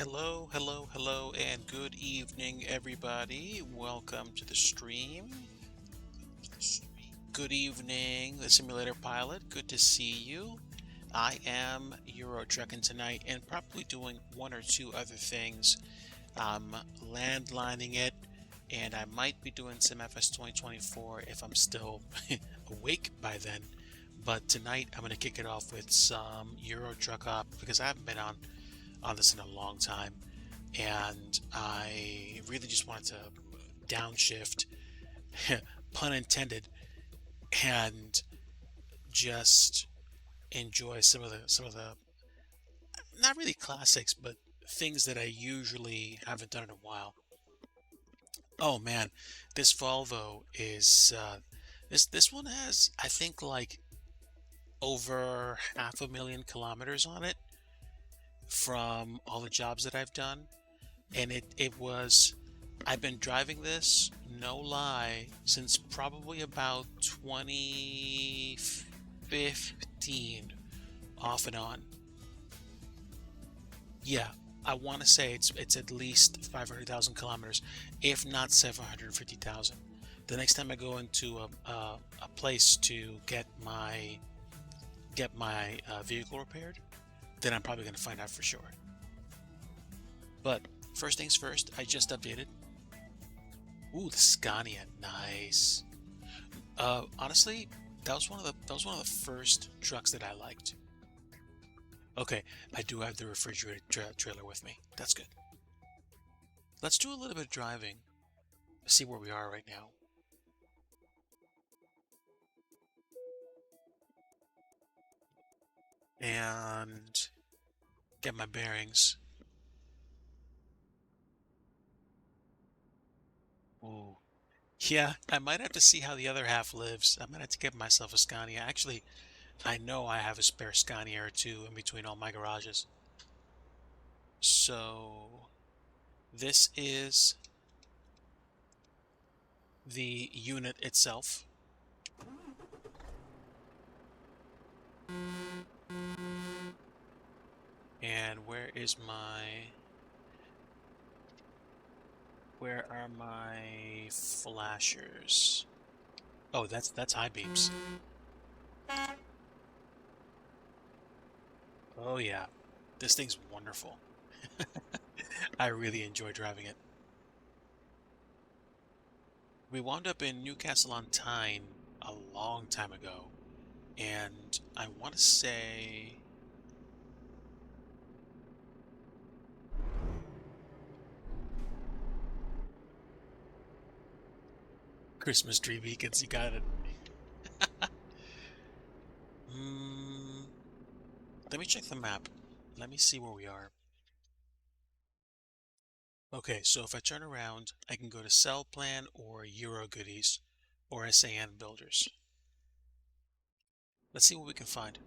Hello, hello, hello, and good evening, everybody. Welcome to the stream. Good evening, the simulator pilot. Good to see you. I am Euro trekking tonight and probably doing one or two other things. I'm landlining it, and I might be doing some FS 2024 if I'm still awake by then. But tonight I'm going to kick it off with some Euro Truck Up because I haven't been on this in a long time, and I really just wanted to downshift, pun intended, and just enjoy some of the not really classics, but things that I usually haven't done in a while. Oh man, this Volvo is this one has, I think, like over 500,000 kilometers on it from all the jobs that I've done. And it was, I've been driving this, no lie, since probably about 2015, off and on. Yeah, I want to say it's at least 500,000 kilometers, if not 750,000. The next time I go into a place to get my vehicle repaired, then I'm probably going to find out for sure. But first things first, I just updated. Ooh, the Scania, nice. Honestly, that was one of the first trucks that I liked. Okay, I do have the refrigerated trailer with me. That's good. Let's do a little bit of driving. See where we are right now. And get my bearings. Ooh. Yeah, I might have to see how the other half lives. I might have to get myself a Scania. Actually, I know I have a spare Scania or two in between all my garages. So this is the unit itself. And where are my flashers? Oh, that's high beams. Oh yeah. This thing's wonderful. I really enjoy driving it. We wound up in Newcastle on Tyne a long time ago, and I want to say Christmas tree beacons. You got it. Hmm. Let me check the map. Let me see where we are. Okay, so if I turn around, I can go to Cell Plan or Euro Goodies or SAN Builders. Let's see what we can find.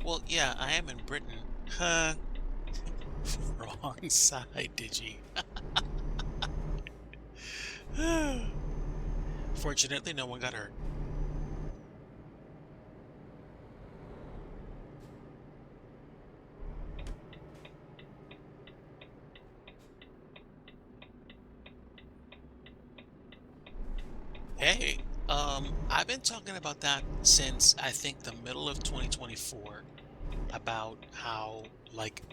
Well, yeah, I am in Britain. Huh? Wrong side, Digi. Fortunately, no one got hurt. Hey, I've been talking about that since I think the middle of 2024 about how, like,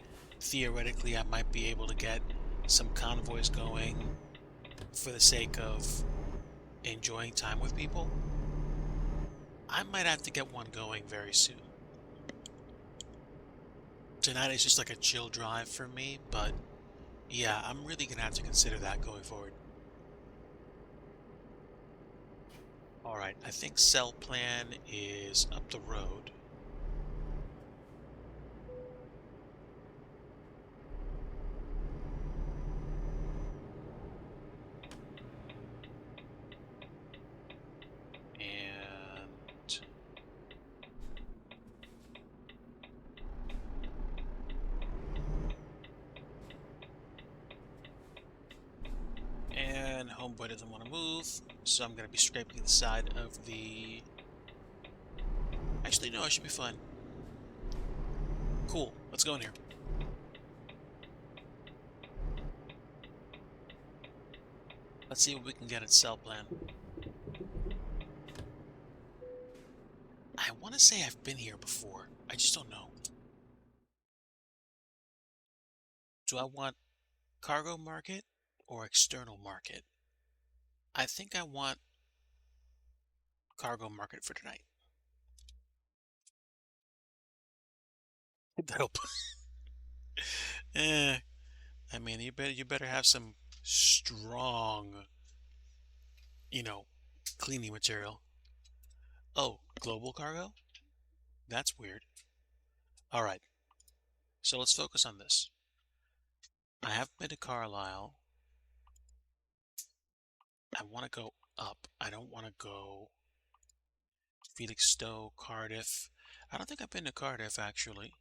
theoretically I might be able to get some convoys going for the sake of enjoying time with people. I might have to get one going very soon. Tonight is just like a chill drive for me, but yeah, I'm really gonna have to consider that going forward. Alright, I think Cell Plan is up the road. And Home Convoy doesn't want to move, so I'm going to be scraping the side of the... Actually, no, it should be fun. Cool. Let's go in here. Let's see what we can get at cell plan. I want to say I've been here before. I just don't know. Do I want cargo market or external market? I think I want cargo market for tonight. Nope. I mean, you better have some strong, cleaning material. Oh, global cargo? That's weird. All right. So let's focus on this. I haven't been to Carlisle. I want to go up. I don't want to go Felixstowe, Cardiff. I don't think I've been to Cardiff, actually.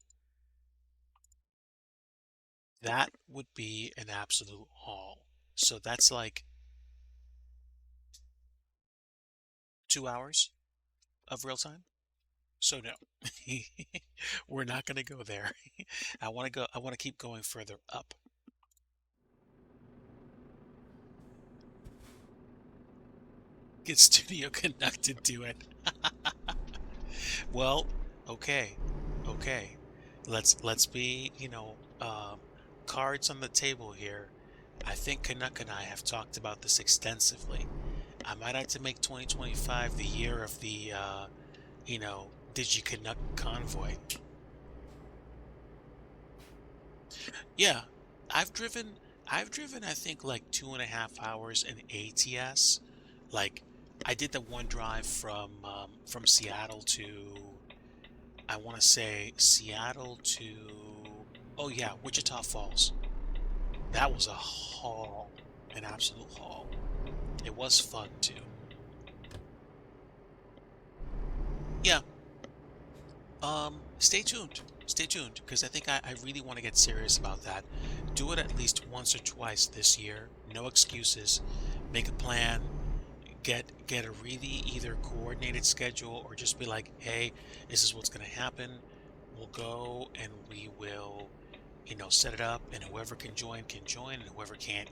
That would be an absolute haul. So that's like 2 hours of real time. So no, we're not going to go there. I want to keep going further up. Get studio connected to it. Well, okay. Let's be, cards on the table here. I think Canuck and I have talked about this extensively. I might have to make 2025 the year of the, Digi Canuck convoy. Yeah, I've driven, I think like 2.5 hours in ATS. Like, I did the one drive from Seattle to, I want to say Seattle to, oh yeah, Wichita Falls. That was a haul, an absolute haul. It was fun too. Yeah. Stay tuned. Stay tuned, because I think I really want to get serious about that. Do it at least once or twice this year. No excuses. Make a plan. Get a really either coordinated schedule, or just be like, hey, this is what's going to happen. We'll go and we will, set it up, and whoever can join, and whoever can't.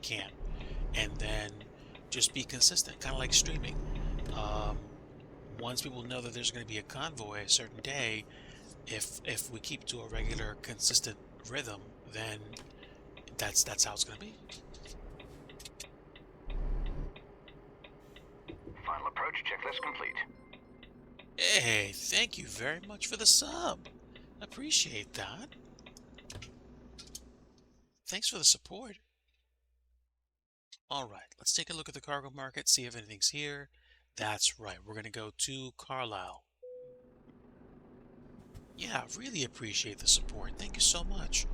And then just be consistent, kind of like streaming. Once people know that there's going to be a convoy a certain day, if we keep to a regular, consistent rhythm, then that's how it's going to be. Final approach checklist complete. Hey, thank you very much for the sub. Appreciate that. Thanks for the support. All right, let's take a look at the cargo market, see if anything's here. That's right, we're going to go to Carlisle. Yeah, really appreciate the support. Thank you so much.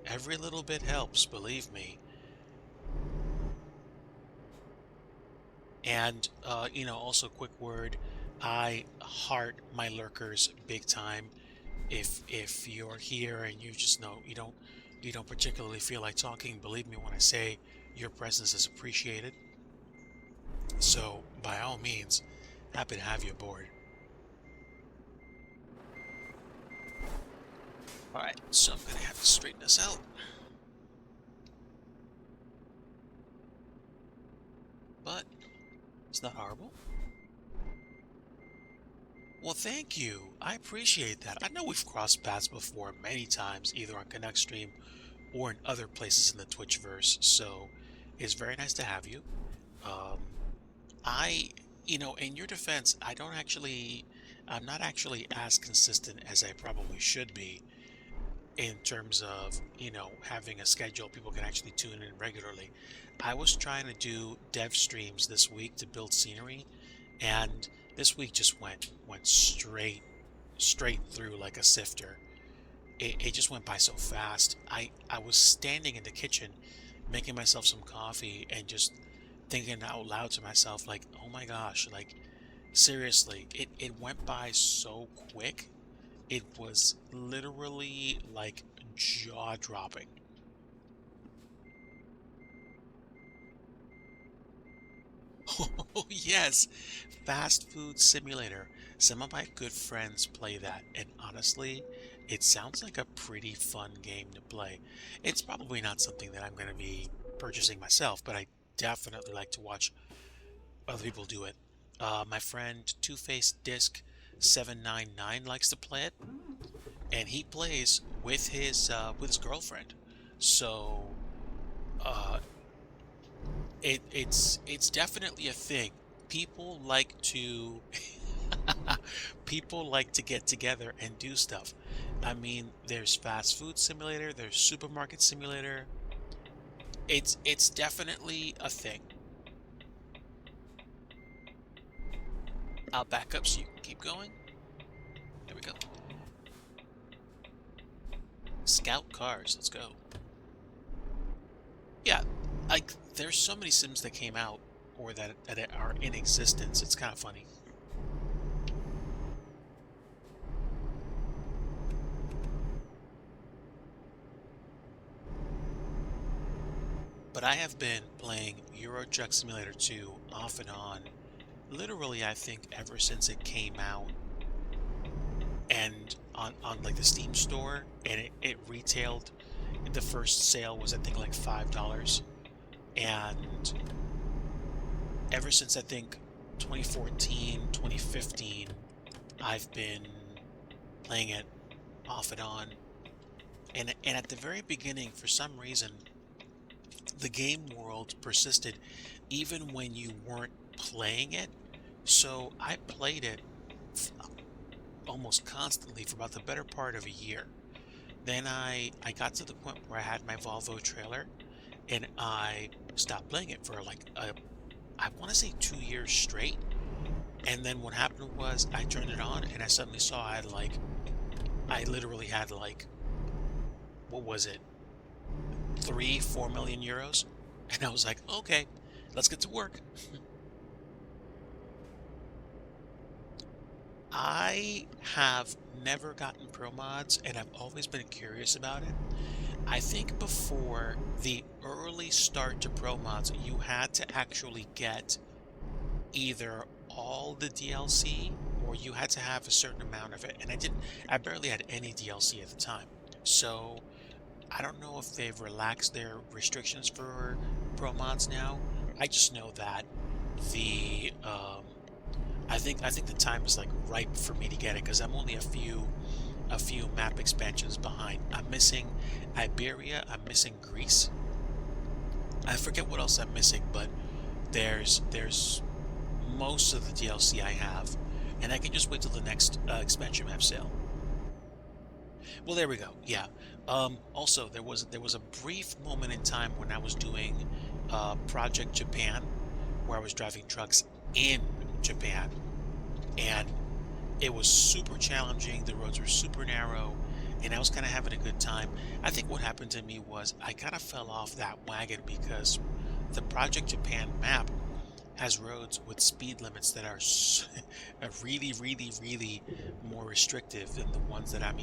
Every little bit helps, believe me. And, also quick word, I heart my lurkers big time. If you're here and you just know you don't particularly feel like talking, believe me when I say your presence is appreciated. So by all means, happy to have you aboard. Alright, so I'm gonna have to straighten this out. But it's not horrible. Well, thank you. I appreciate that. I know we've crossed paths before many times, either on Connect Stream or in other places in the Twitchverse, so it's very nice to have you. In your defense, I'm not actually as consistent as I probably should be in terms of, having a schedule people can actually tune in regularly. I was trying to do dev streams this week to build scenery, and this week just went straight through like a sifter. It just went by so fast. I was standing in the kitchen making myself some coffee and just thinking out loud to myself, like, oh my gosh, like, seriously, it went by so quick. It was literally like jaw-dropping. Oh, yes. Fast food simulator. Some of my good friends play that, and honestly, it sounds like a pretty fun game to play. It's probably not something that I'm going to be purchasing myself, but I definitely like to watch other people do it. My friend Two Face Disc 799 likes to play it, and he plays with his girlfriend. So uh, it's definitely a thing. People like to people like to get together and do stuff. I mean, there's fast food simulator, there's supermarket simulator. It's definitely a thing. I'll back up so you can keep going. There we go. Scout cars, let's go. Yeah, like there's so many sims that came out or that are in existence. It's kind of funny. But I have been playing Euro Truck Simulator 2 off and on, literally I think ever since it came out, and on like the Steam store, and it retailed. The first sale was I think like $5, and ever since I think 2014, 2015, I've been playing it off and on. And at the very beginning, for some reason, the game world persisted even when you weren't playing it. So I played it almost constantly for about the better part of a year. Then I got to the point where I had my Volvo trailer, and I stopped playing it for like I want to say 2 years straight. And then what happened was I turned it on and I suddenly saw I literally had like, what was it, 3, 4 million euros, and I was like, okay, let's get to work. I have never gotten pro mods, and I've always been curious about it. I think before the early start to pro mods, you had to actually get either all the DLC or you had to have a certain amount of it. And I barely had any DLC at the time. So I don't know if they've relaxed their restrictions for pro mods now. I just know that the I think the time is like ripe for me to get it because I'm only a few map expansions behind. I'm missing Iberia, I'm missing Greece. I forget what else I'm missing, but there's most of the DLC I have, and I can just wait till the next expansion map sale. Well, there we go. Yeah. Also, there was a brief moment in time when I was doing Project Japan, where I was driving trucks in Japan, and it was super challenging. The roads were super narrow, and I was kind of having a good time. I think what happened to me was I kind of fell off that wagon because the Project Japan map has roads with speed limits that are really, really, really more restrictive than the ones that I'm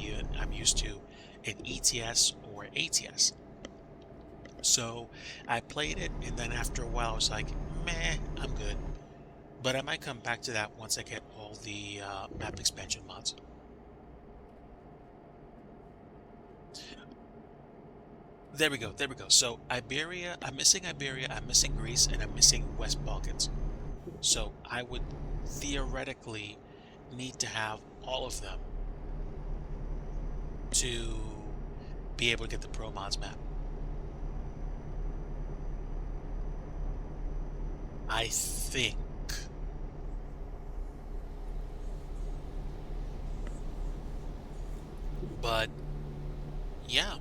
used to in ETS or ATS. So I played it, and then after a while, I was like, meh, I'm good. But I might come back to that once I get all the map expansion mods. There we go, there we go. So Iberia, I'm missing Greece, and I'm missing West Balkans. So I would theoretically need to have all of them to be able to get the Pro Mods map. I think. But yeah,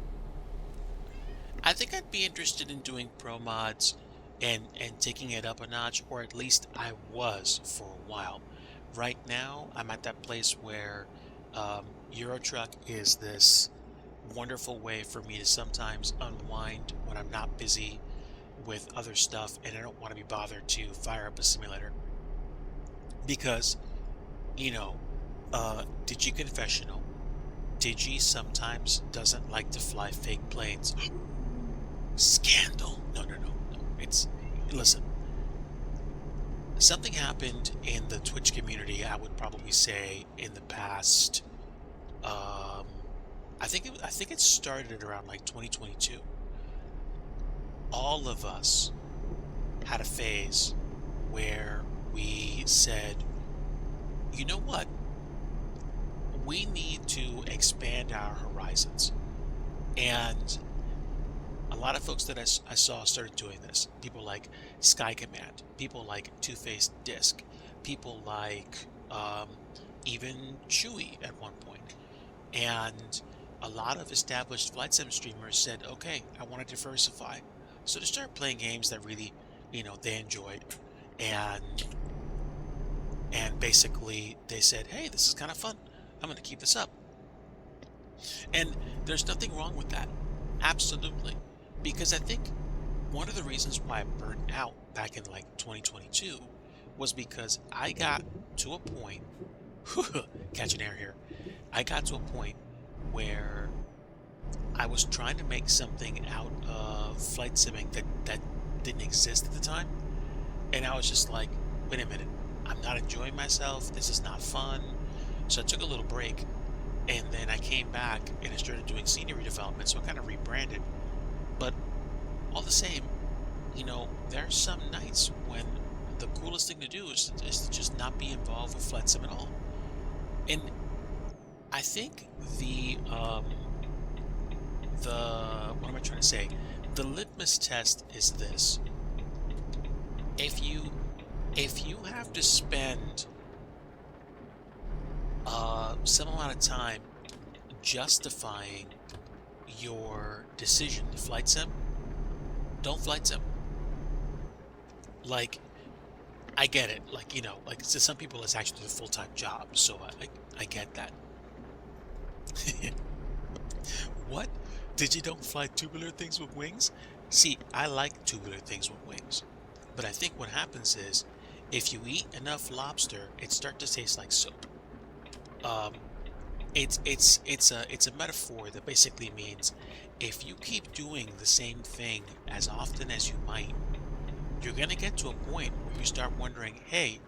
I think I'd be interested in doing pro mods and taking it up a notch, or at least I was for a while. Right now, I'm at that place where Eurotruck is this wonderful way for me to sometimes unwind when I'm not busy with other stuff and I don't want to be bothered to fire up a simulator. Because, you know, Digi Confessional, Digi sometimes doesn't like to fly fake planes. Scandal. No, no, no, no. Listen. Something happened in the Twitch community, I would probably say in the past, um, I think it started around like 2022. All of us had a phase where we said, you know what? We need to expand our horizons. And a lot of folks that I saw started doing this. People like Sky Command, people like Two-Faced Disc, people like even Chewy at one point. And a lot of established flight sim streamers said, okay, I want to diversify. So they started playing games that really, they enjoyed. And basically they said, hey, this is kind of fun. I'm going to keep this up. And there's nothing wrong with that. Absolutely. Because I think one of the reasons why I burned out back in like 2022 was because I got to a point, catching air here, I got to a point where I was trying to make something out of flight simming that didn't exist at the time. And I was just like, wait a minute, I'm not enjoying myself. This is not fun. So I took a little break. And then I came back and I started doing scenery development. So I kind of rebranded. But all the same, there are some nights when the coolest thing to do is to just not be involved with flight sim at all. And I think what am I trying to say? The litmus test is this. If you have to spend some amount of time justifying your decision to flight sim, don't flight sim. Like, I get it. Like, like to some people it's actually a full-time job, so I get that. What? Did you don't fly tubular things with wings? See, I like tubular things with wings. But I think what happens is if you eat enough lobster, it starts to taste like soap. Um, it's a metaphor that basically means if you keep doing the same thing as often as you might, you're gonna get to a point where you start wondering, hey,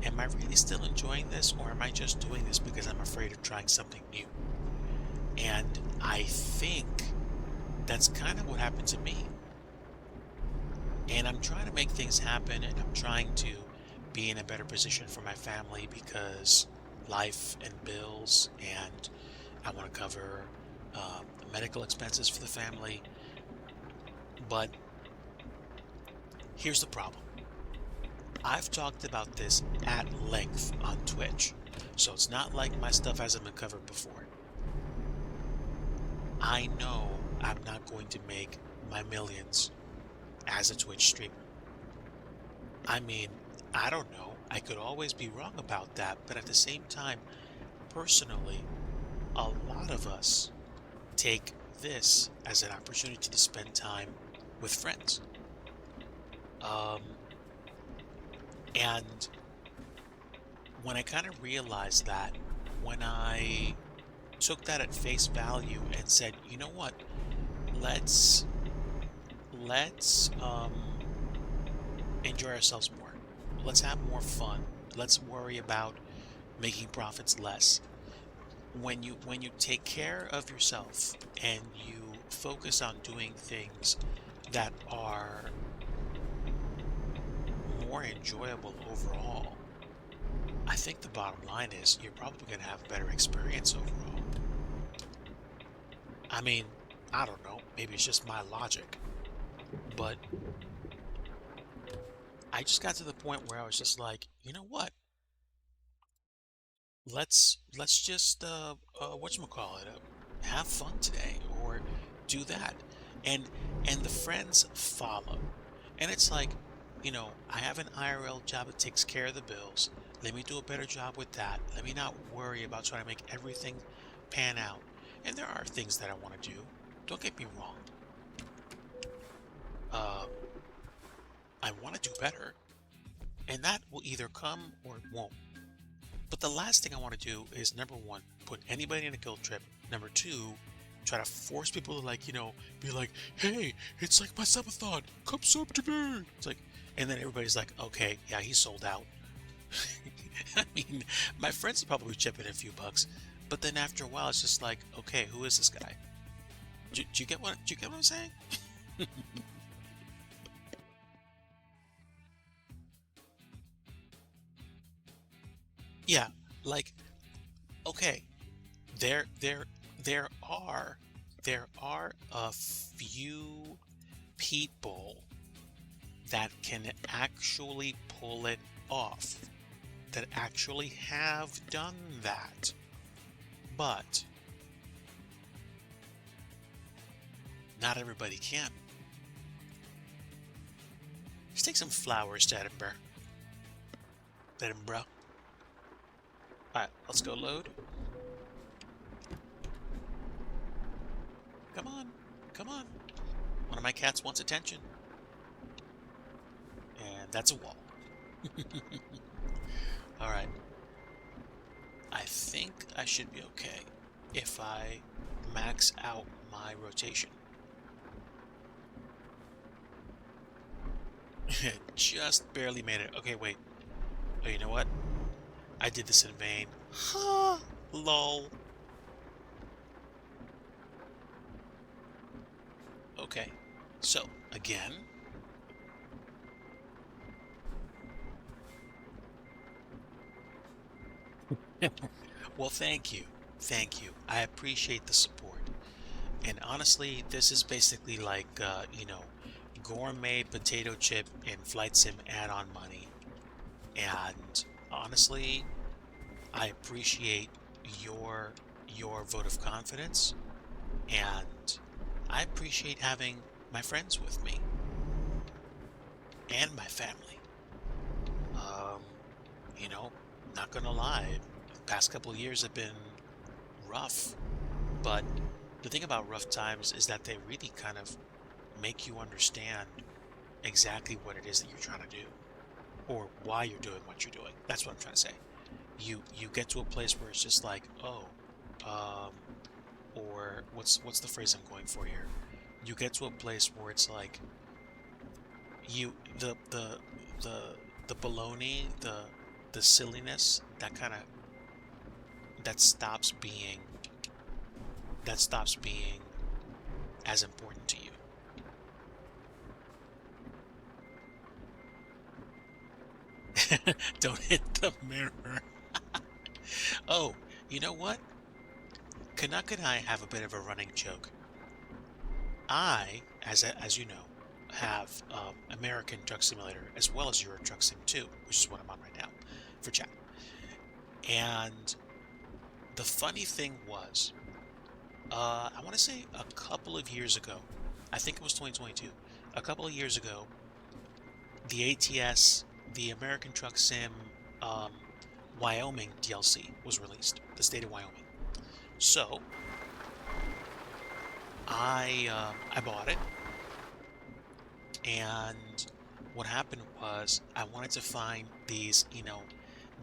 am I really still enjoying this, or am I just doing this because I'm afraid of trying something new? And I think that's kind of what happened to me. And I'm trying to make things happen, and I'm trying to be in a better position for my family because life and bills, and I want to cover medical expenses for the family. But here's the problem. I've talked about this at length on Twitch, so it's not like my stuff hasn't been covered before. I know I'm not going to make my millions as a Twitch streamer. I mean, I don't know. I could always be wrong about that, but at the same time, personally, a lot of us take this as an opportunity to spend time with friends. And when I kind of realized that, when I took that at face value and said, you know what, let's enjoy ourselves more. Let's have more fun. Let's worry about making profits less. When you take care of yourself and you focus on doing things that are more enjoyable overall, I think the bottom line is you're probably going to have a better experience overall. I mean, I don't know, maybe it's just my logic, but I just got to the point where I was just like, you know what? Let's just whatchamacallit, have fun today, or do that. And the friends follow. And it's like, I have an IRL job that takes care of the bills. Let me do a better job with that. Let me not worry about trying to make everything pan out. And there are things that I want to do. Don't get me wrong. Uh, I want to do better. And that will either come or it won't. But the last thing I want to do is, number one, put anybody in a guilt trip. Number two, try to force people to be like, hey, it's like my subathon. Come sub to me. It's like, And then everybody's like, okay, yeah, he's sold out. I mean, my friends will probably chip in a few bucks, but then after a while, it's just like, okay, who is this guy? Do you get what? Do you get what I'm saying? Yeah, like, okay, there, there, there are, there are a few people that can actually pull it off, that actually have done that, but not everybody can. Just take some flowers to Edinburgh. Edinburgh. Alright, let's go load. Come on, come on. One of my cats wants attention. And that's a wall. Alright. I think I should be okay if I max out my rotation. Just barely made it. Okay, wait. Oh, you know what? I did this in vain. Ha! Lol. Okay. So, again. Well, thank you. Thank you. I appreciate the support. And honestly, this is basically like, gourmet potato chip and flight sim add-on money. And honestly, I appreciate your your vote of confidence, and I appreciate having my friends with me and my family. Um, not gonna lie, the past couple of years have been rough, but the thing about rough times is that they really kind of make you understand exactly what it is that you're trying to do or why you're doing what you're doing. That's what I'm trying to say. You get to a place where it's just like, oh, um, or what's the phrase I'm going for here? You get to a place where it's like you the the baloney, the silliness, that stops being that stops being as important to you. Don't hit the mirror. Oh, you know what? Canuck and I have a bit of a running joke. I, as you know, have American Truck Simulator as well as Euro Truck Sim 2, which is what I'm on right now for chat. And the funny thing was, I want to say a couple of years ago, I think it was 2022, a couple of years ago, the ATS, the American Truck Sim um, Wyoming DLC was released, the state of Wyoming. So I bought it, and what happened was I wanted to find these,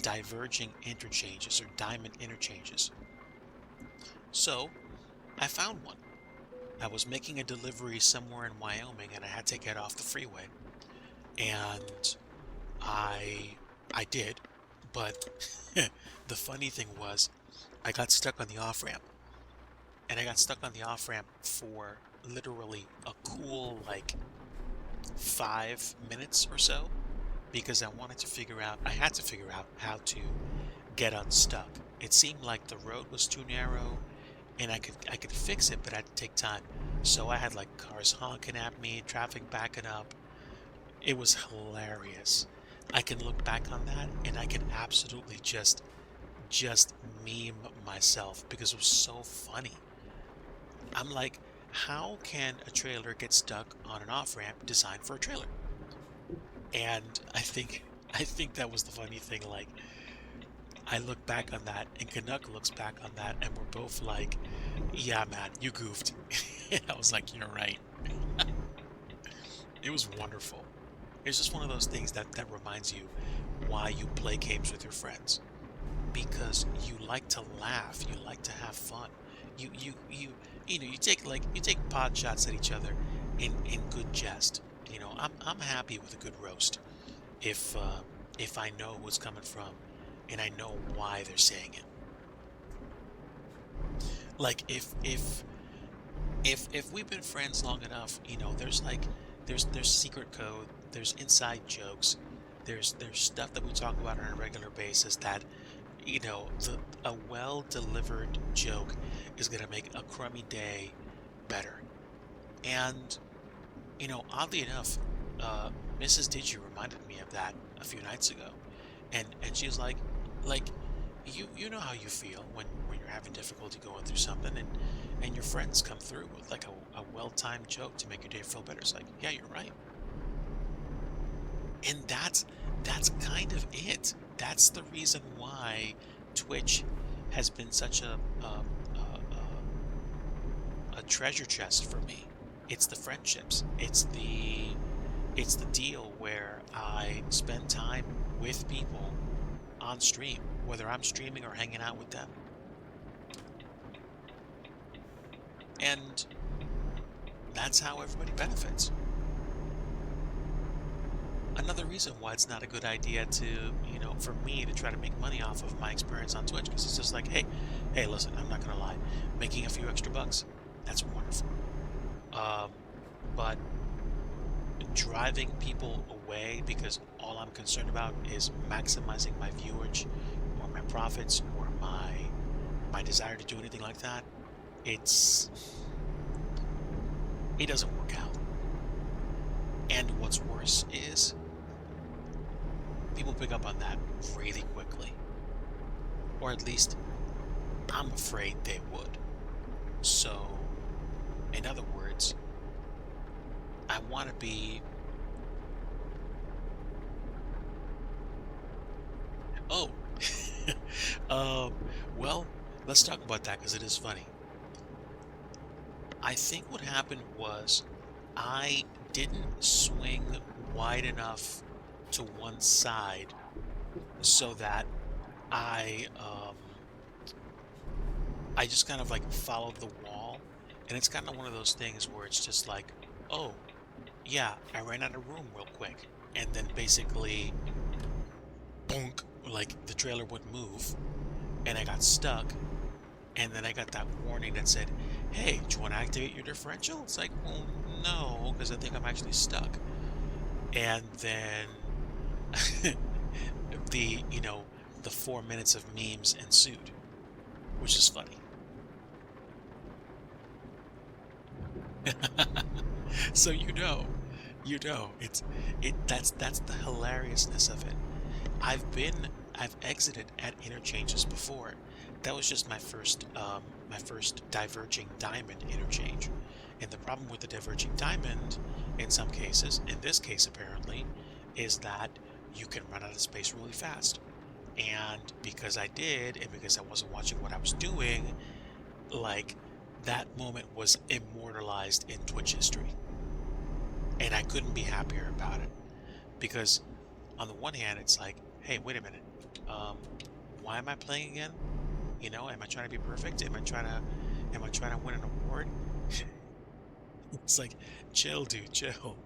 diverging interchanges or diamond interchanges. So I found one. I was making a delivery somewhere in Wyoming, and I had to get off the freeway, and I did, but the funny thing was I got stuck on the off ramp, and I got stuck on the off ramp for literally a cool like 5 minutes or so because I had to figure out how to get unstuck. It seemed like the road was too narrow and I could fix it, but I had to take time. So I had like cars honking at me, traffic backing up. It was hilarious. I can look back on that and I can absolutely just meme myself because it was so funny. I'm like, how can a trailer get stuck on an off-ramp designed for a trailer? And I think that was the funny thing. Like, I look back on that, and Canuck looks back on that, and we're both like, "Yeah, man, you goofed." And I was like, "You're right." It was wonderful. It's just one of those things that reminds you why you play games with your friends, because you like to laugh, you like to have fun. You take pot shots at each other in good jest. I'm happy with a good roast if I know who it's coming from and I know why they're saying it. Like if we've been friends long enough, there's like there's secret code, there's inside jokes, there's stuff that we talk about on a regular basis that a well delivered joke is gonna make a crummy day better. And oddly enough, Mrs. Digi reminded me of that a few nights ago, and she was like you know how you feel when you're having difficulty going through something, and your friends come through with like a well-timed joke to make your day feel better. It's like, yeah, you're right. And that's kind of it. That's the reason why Twitch has been such a treasure chest for me. It's the friendships. It's the deal where I spend time with people on stream, whether I'm streaming or hanging out with them. And that's how everybody benefits. Another reason why it's not a good idea to, for me to try to make money off of my experience on Twitch, because it's just like, hey, listen, I'm not gonna lie, making a few extra bucks, that's wonderful. But driving people away because all I'm concerned about is maximizing my viewage or my profits or my desire to do anything like that, it doesn't work out. And what's worse is people pick up on that really quickly. Or at least I'm afraid they would. So, in other words, I want to be... Oh! Well, let's talk about that because it is funny. I think what happened was I didn't swing wide enough to one side so that I just kind of like followed the wall, and it's kind of one of those things where it's just like, oh yeah, I ran out of room real quick, and then basically bonk, like the trailer wouldn't move and I got stuck, and then I got that warning that said, hey, do you want to activate your differential? It's like, well, no, because I think I'm actually stuck. And then the 4 minutes of memes ensued, which is funny. So that's the hilariousness of it. I've exited at interchanges before. That was just my first diverging diamond interchange. And the problem with the diverging diamond, in some cases, in this case apparently, is that you can run out of space really fast. And because I did, and because I wasn't watching what I was doing, like, that moment was immortalized in Twitch history. And I couldn't be happier about it. Because on the one hand, it's like, hey, wait a minute. Why am I playing again? Am I trying to be perfect? Am I trying to win an award? It's like, chill, dude, chill.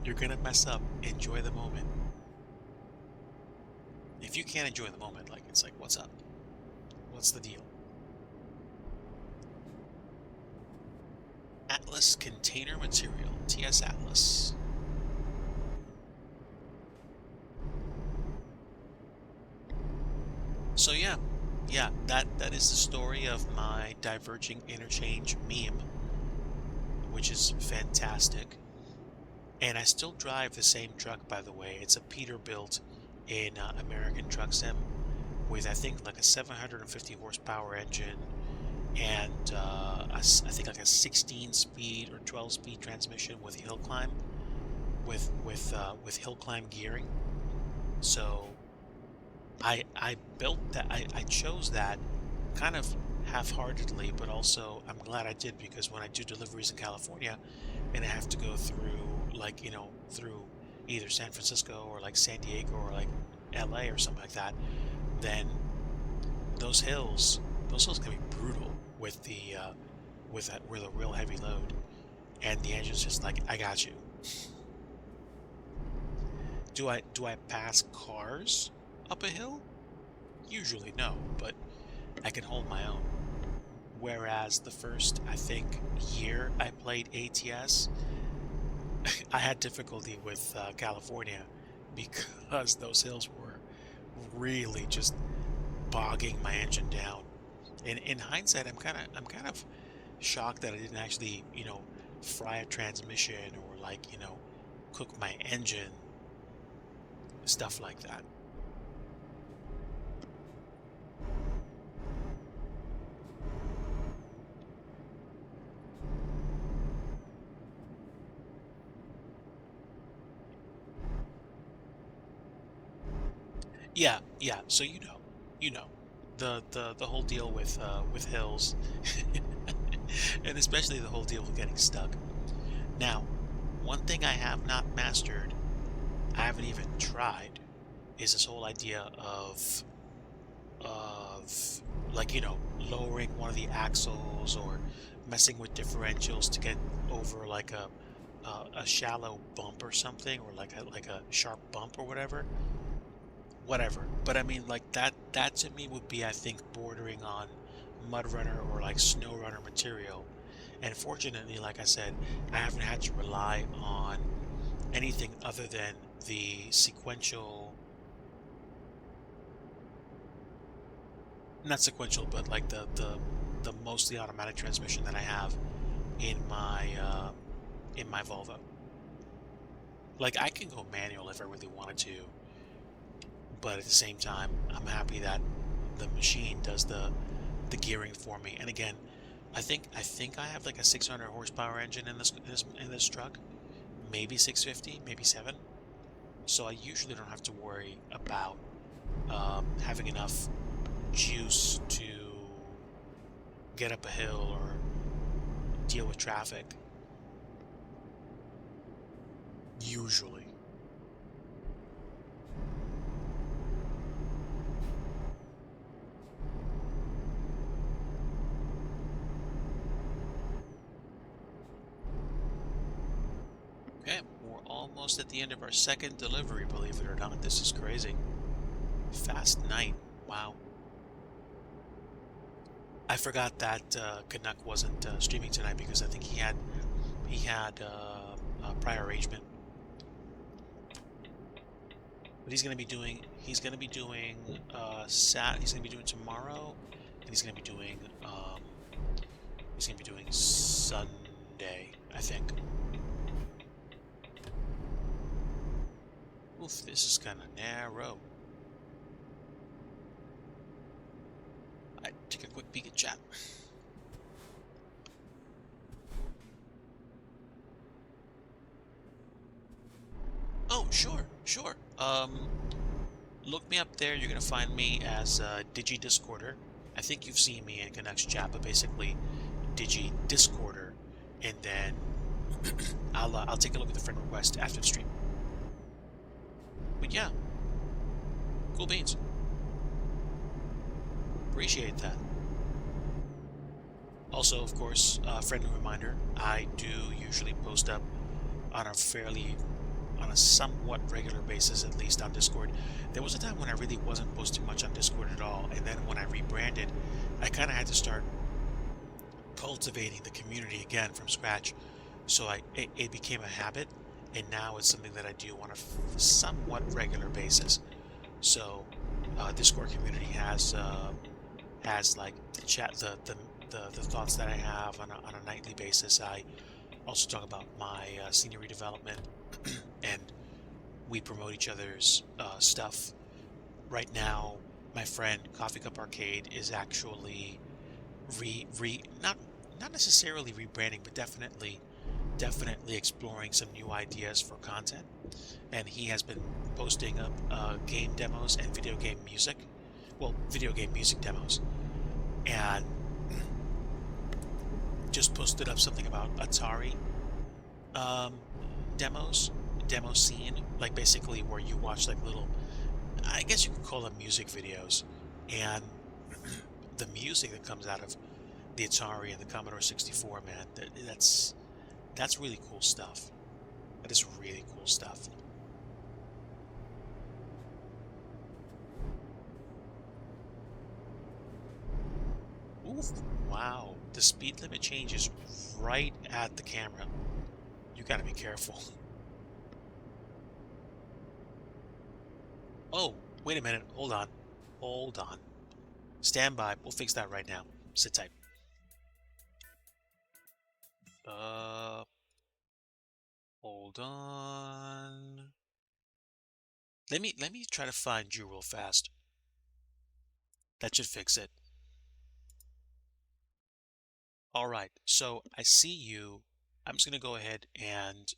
You're gonna mess up. Enjoy the moment. If you can't enjoy the moment, like, it's like, what's up? What's the deal? Atlas container material, TS Atlas. So yeah, that is the story of my diverging interchange meme, which is fantastic. And I still drive the same truck, by the way. It's a Peterbilt in American Truck Sim with, I think, like a 750 horsepower engine and I think like a 16-speed or 12-speed transmission with hill climb, with hill climb gearing. So I built that. I chose that kind of half-heartedly, but also I'm glad I did, because when I do deliveries in California and I have to go through, like, through either San Francisco or like San Diego or like LA or something like that, then those hills can be brutal with the with a real heavy load, and the engine's just like, I got you, Do I pass cars up a hill? Usually no, but I can hold my own. Whereas the first, I think, year I played ATS, I had difficulty with California because those hills were really just bogging my engine down. In hindsight, I'm kind of shocked that I didn't actually, fry a transmission or like, cook my engine, stuff like that. Yeah, yeah. So you know, the whole deal with hills, and especially the whole deal with getting stuck. Now, one thing I have not mastered, I haven't even tried, is this whole idea of like lowering one of the axles or messing with differentials to get over like a shallow bump or something, or like a sharp bump or whatever. But I mean, like that to me would be, I think, bordering on mud runner or like snow runner material. And fortunately, like I said, I haven't had to rely on anything other than the sequential, not sequential, but like the mostly automatic transmission that I have in my Volvo. Like I can go manual if I really wanted to, but at the same time, I'm happy that the machine does the gearing for me. And again, I think I have like a 600 horsepower engine in this truck, maybe 650, maybe 7. So I usually don't have to worry about having enough juice to get up a hill or deal with traffic. Usually. Okay, we're almost at the end of our second delivery, believe it or not. This is crazy. Fast night. Wow. I forgot that Canuck wasn't streaming tonight because I think he had prior arrangement. But he's gonna be doing tomorrow, and he's gonna be doing Sunday, I think. Oof, this is kind of narrow. I take a quick peek at chat. Oh, sure, sure. Look me up there. You're gonna find me as Digi Discorder. I think you've seen me in Canucks chat, but basically Digi Discorder, and then I'll take a look at the friend request after the stream. But yeah, cool beans. Appreciate that. Also, of course, friendly reminder: I do usually post up on a somewhat regular basis, at least on Discord. There was a time when I really wasn't posting much on Discord at all, and then when I rebranded, I kind of had to start cultivating the community again from scratch. So it became a habit, and now it's something that I do on a somewhat regular basis. So Discord community has like the chat, the thoughts that I have on a nightly basis. I also talk about my scenery development, and we promote each other's stuff. Right now, my friend Coffee Cup Arcade is actually not necessarily rebranding, but definitely exploring some new ideas for content. And he has been posting up game demos and video game music. Well, video game music demos. And just posted up something about Atari um, demo scene, like basically where you watch like little, I guess you could call them music videos, and the music that comes out of the Atari and the Commodore 64, man, that's really cool stuff. That is really cool stuff. Oof, wow. The speed limit changes right at the camera. You gotta be careful. Oh, wait a minute. Hold on. Hold on. Stand by. We'll fix that right now. Sit tight. Uh, hold on. Let me try to find you real fast. That should fix it. All right. So I see you. I'm just gonna go ahead and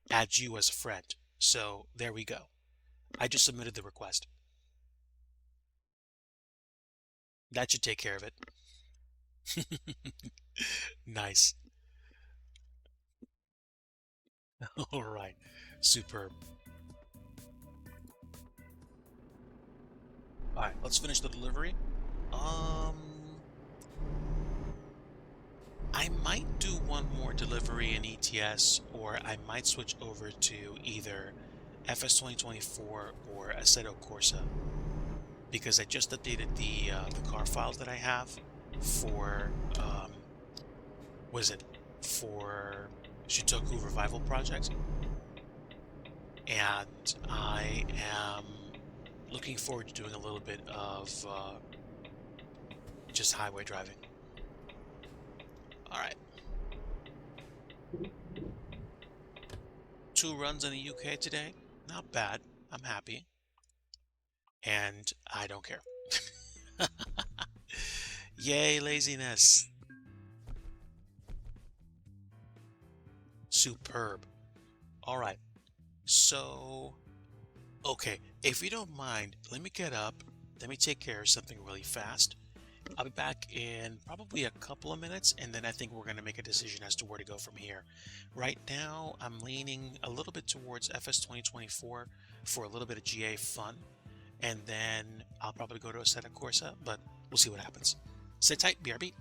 add you as a friend. So there we go. I just submitted the request. That should take care of it. Nice. All right. Superb. All right, let's finish the delivery. Um, I might do one more delivery in ETS, or I might switch over to either FS 2024 or Assetto Corsa, because I just updated the car files that I have for what is it, for Shitoku Revival Project, and I am looking forward to doing a little bit of just highway driving. All right. 2 runs in the UK today. Not bad. I'm happy. And I don't care. Yay, laziness. Superb. All right. So, okay. If you don't mind, let me get up. Let me take care of something really fast. I'll be back in probably a couple of minutes, and then I think we're going to make a decision as to where to go from here. Right now, I'm leaning a little bit towards FS 2024 for a little bit of GA fun, and then I'll probably go to Assetto Corsa, but we'll see what happens. Sit tight, BRB.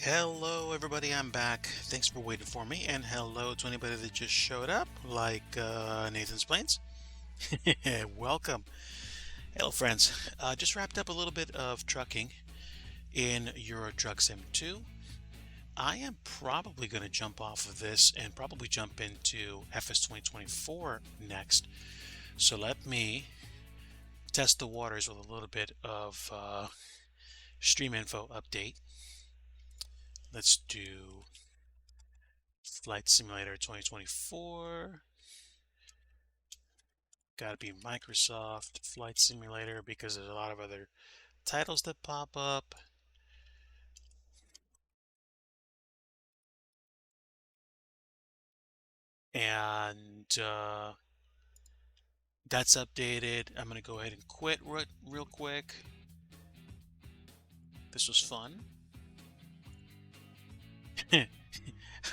Hello, everybody. I'm back. Thanks for waiting for me, and hello to anybody that just showed up, like Nathan's Plains. Welcome. Hello, friends. Just wrapped up a little bit of trucking in Euro Truck Sim 2. I am probably going to jump off of this and probably jump into FS 2024 next. So let me test the waters with a little bit of stream info update. Let's do Flight Simulator 2024. Got to be Microsoft Flight Simulator because there's a lot of other titles that pop up. And that's updated. I'm going to go ahead and quit real quick. This was fun.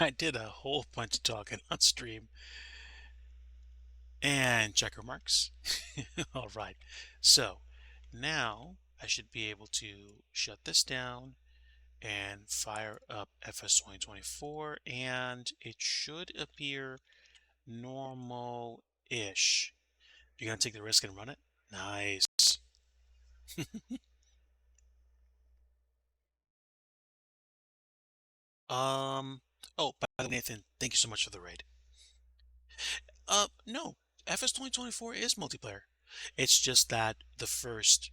I did a whole bunch of talking on stream. And checker marks. All right. So now I should be able to shut this down and fire up FS 2024, and it should appear normal-ish. You're gonna take the risk and run it? Nice. Oh, by the way, Nathan, thank you so much for the raid. No, FS 2024 is multiplayer. It's just that the first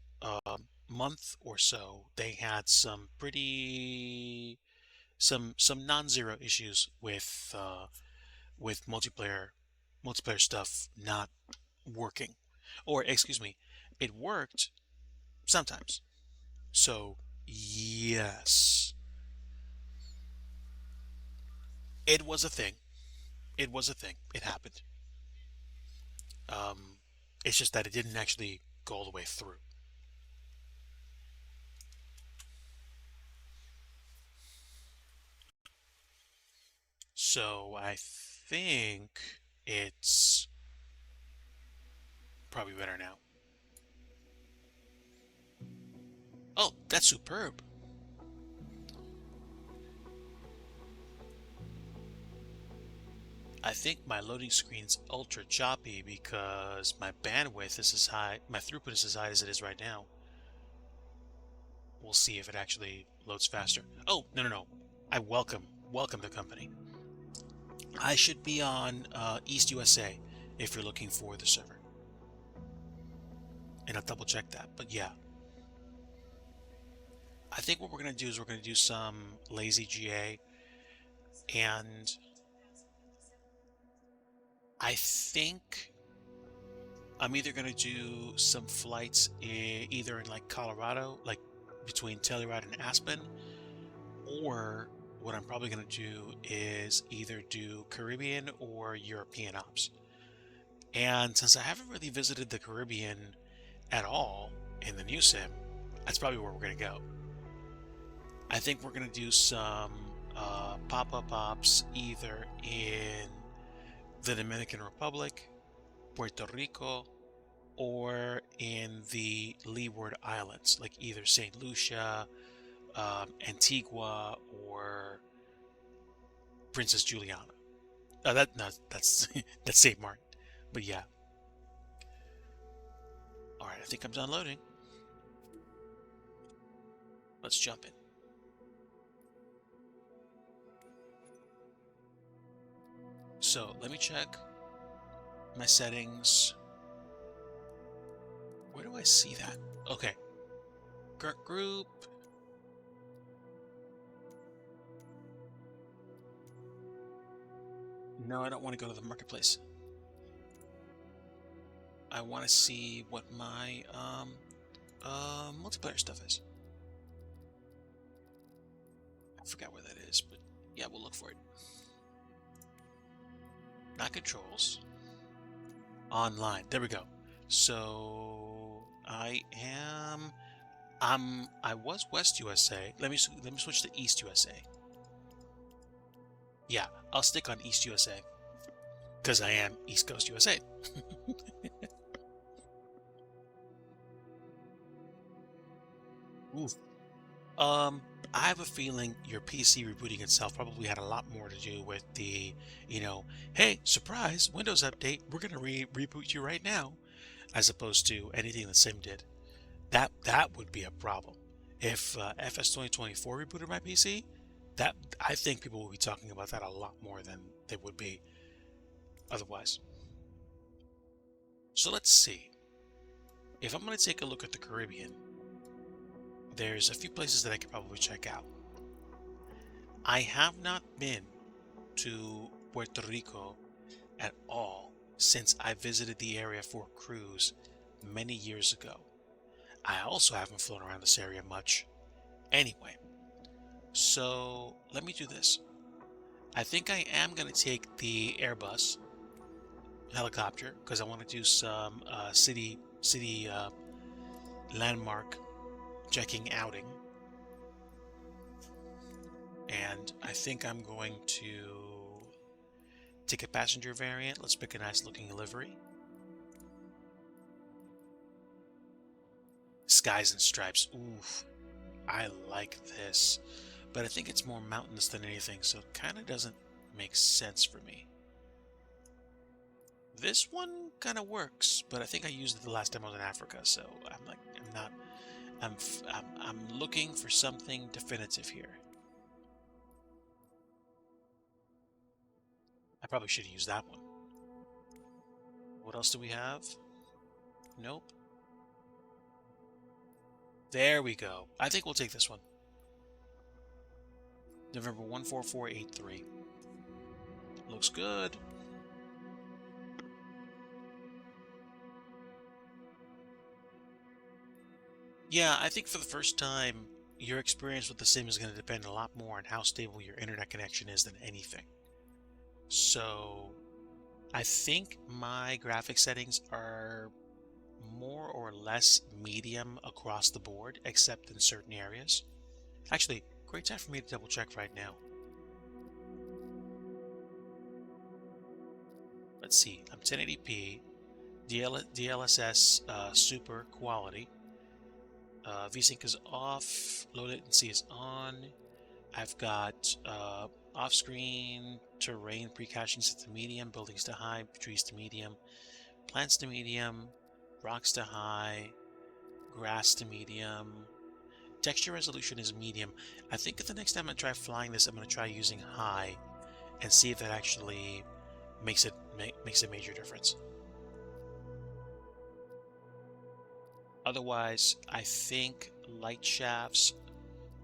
month or so, they had some some non-zero issues with multiplayer stuff not working. Or excuse me, it worked sometimes. So yes, it was a thing. It was a thing. It happened. Um, it's just that it didn't actually go all the way through. So I think it's probably better now. Oh, that's superb. I think my loading screen's ultra choppy because my bandwidth is as high, my throughput is as high as it is right now. We'll see if it actually loads faster. Oh, no. I welcome the company. I should be on East USA if you're looking for the server. And I'll double check that, but yeah. I think what we're going to do is we're going to do some lazy GA, and I think I'm either going to do some flights either in like Colorado, like between Telluride and Aspen, or what I'm probably going to do is either do Caribbean or European ops. And since I haven't really visited the Caribbean at all in the new sim, that's probably where we're going to go. I think we're going to do some pop-up ops either in the Dominican Republic, Puerto Rico, or in the Leeward Islands, like either St. Lucia, Antigua, or Princess Juliana. That's that's St. Martin. But yeah. All right, I think I'm done loading. Let's jump in. So let me check my settings. Where do I see that? Okay. Current group. No, I don't want to go to the marketplace. I want to see what my multiplayer stuff is. I forgot where that is, but yeah, we'll look for it. Not controls. Online. There we go. So I was West USA. Let me switch to East USA. Yeah, I'll stick on East USA because I am East Coast USA. Oof. Um, I have a feeling your PC rebooting itself probably had a lot more to do with the, you know, hey, surprise, Windows update, we're gonna reboot you right now, as opposed to anything that Sim did. That would be a problem. If FS 2024 rebooted my PC, that I think people will be talking about that a lot more than they would be otherwise. So let's see. If I'm going to take a look at the Caribbean, there's a few places that I could probably check out. I have not been to Puerto Rico at all since I visited the area for a cruise many years ago. I also haven't flown around this area much anyway. So let me do this. I think I am going to take the Airbus helicopter because I want to do some city landmark checking outing. And I think I'm going to take a passenger variant. Let's pick a nice looking livery. Skies and stripes. Oof, I like this. But I think it's more mountainous than anything, so it kind of doesn't make sense for me. This one kind of works, but I think I used it the last time I was in Africa, so I'm looking for something definitive here. I probably should have used that one. What else do we have? Nope. There we go. I think we'll take this one. November 14483. Looks good. Yeah, I think for the first time, your experience with the sim is going to depend a lot more on how stable your internet connection is than anything. So, I think my graphic settings are more or less medium across the board, except in certain areas. Actually, great time for me to double check right now. Let's see, I'm 1080p, DLSS super quality. VSync is off, low latency is on. I've got off-screen terrain pre-caching set to medium, buildings to high, trees to medium, plants to medium, rocks to high, grass to medium. Texture resolution is medium. I think the next time I try flying this, I'm going to try using high and see if that actually makes a major difference. Otherwise, I think light shafts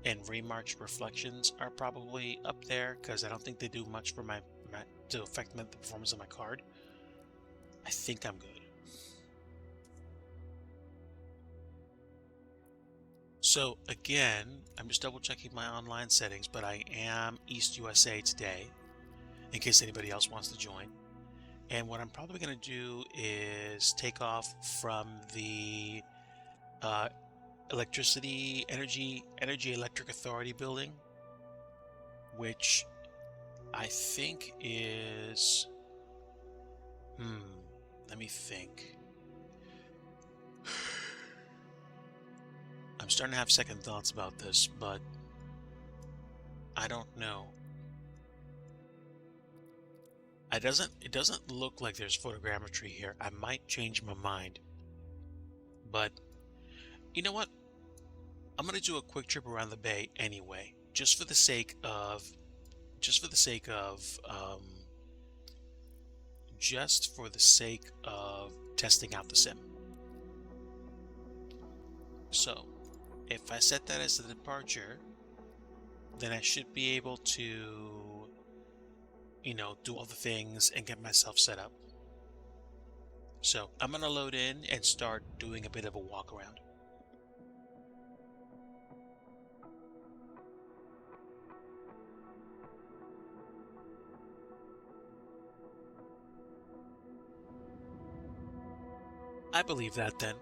and remarch reflections are probably up there because I don't think they do much for my to affect the performance of my card. I think I'm good. So again, I'm just double checking my online settings, but I am East USA today in case anybody else wants to join. And what I'm probably going to do is take off from the energy electric authority building, which I think is let me think. I'm starting to have second thoughts about this, but I don't know. It doesn't look like there's photogrammetry here. I might change my mind, but you know what? I'm gonna do a quick trip around the bay anyway, just for the sake of testing out the sim. So, if I set that as the departure, then I should be able to, do all the things and get myself set up. So, I'm gonna load in and start doing a bit of a walk around. I believe that then.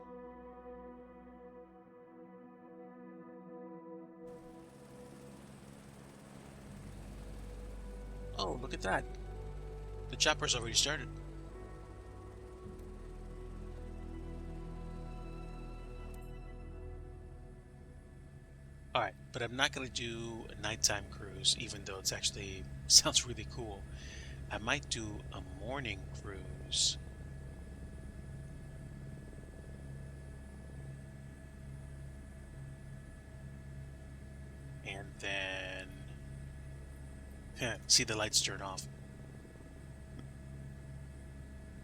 Oh, look at that. The chopper's already started. All right, but I'm not going to do a nighttime cruise, even though it's actually sounds really cool. I might do a morning cruise. And then see the lights turn off.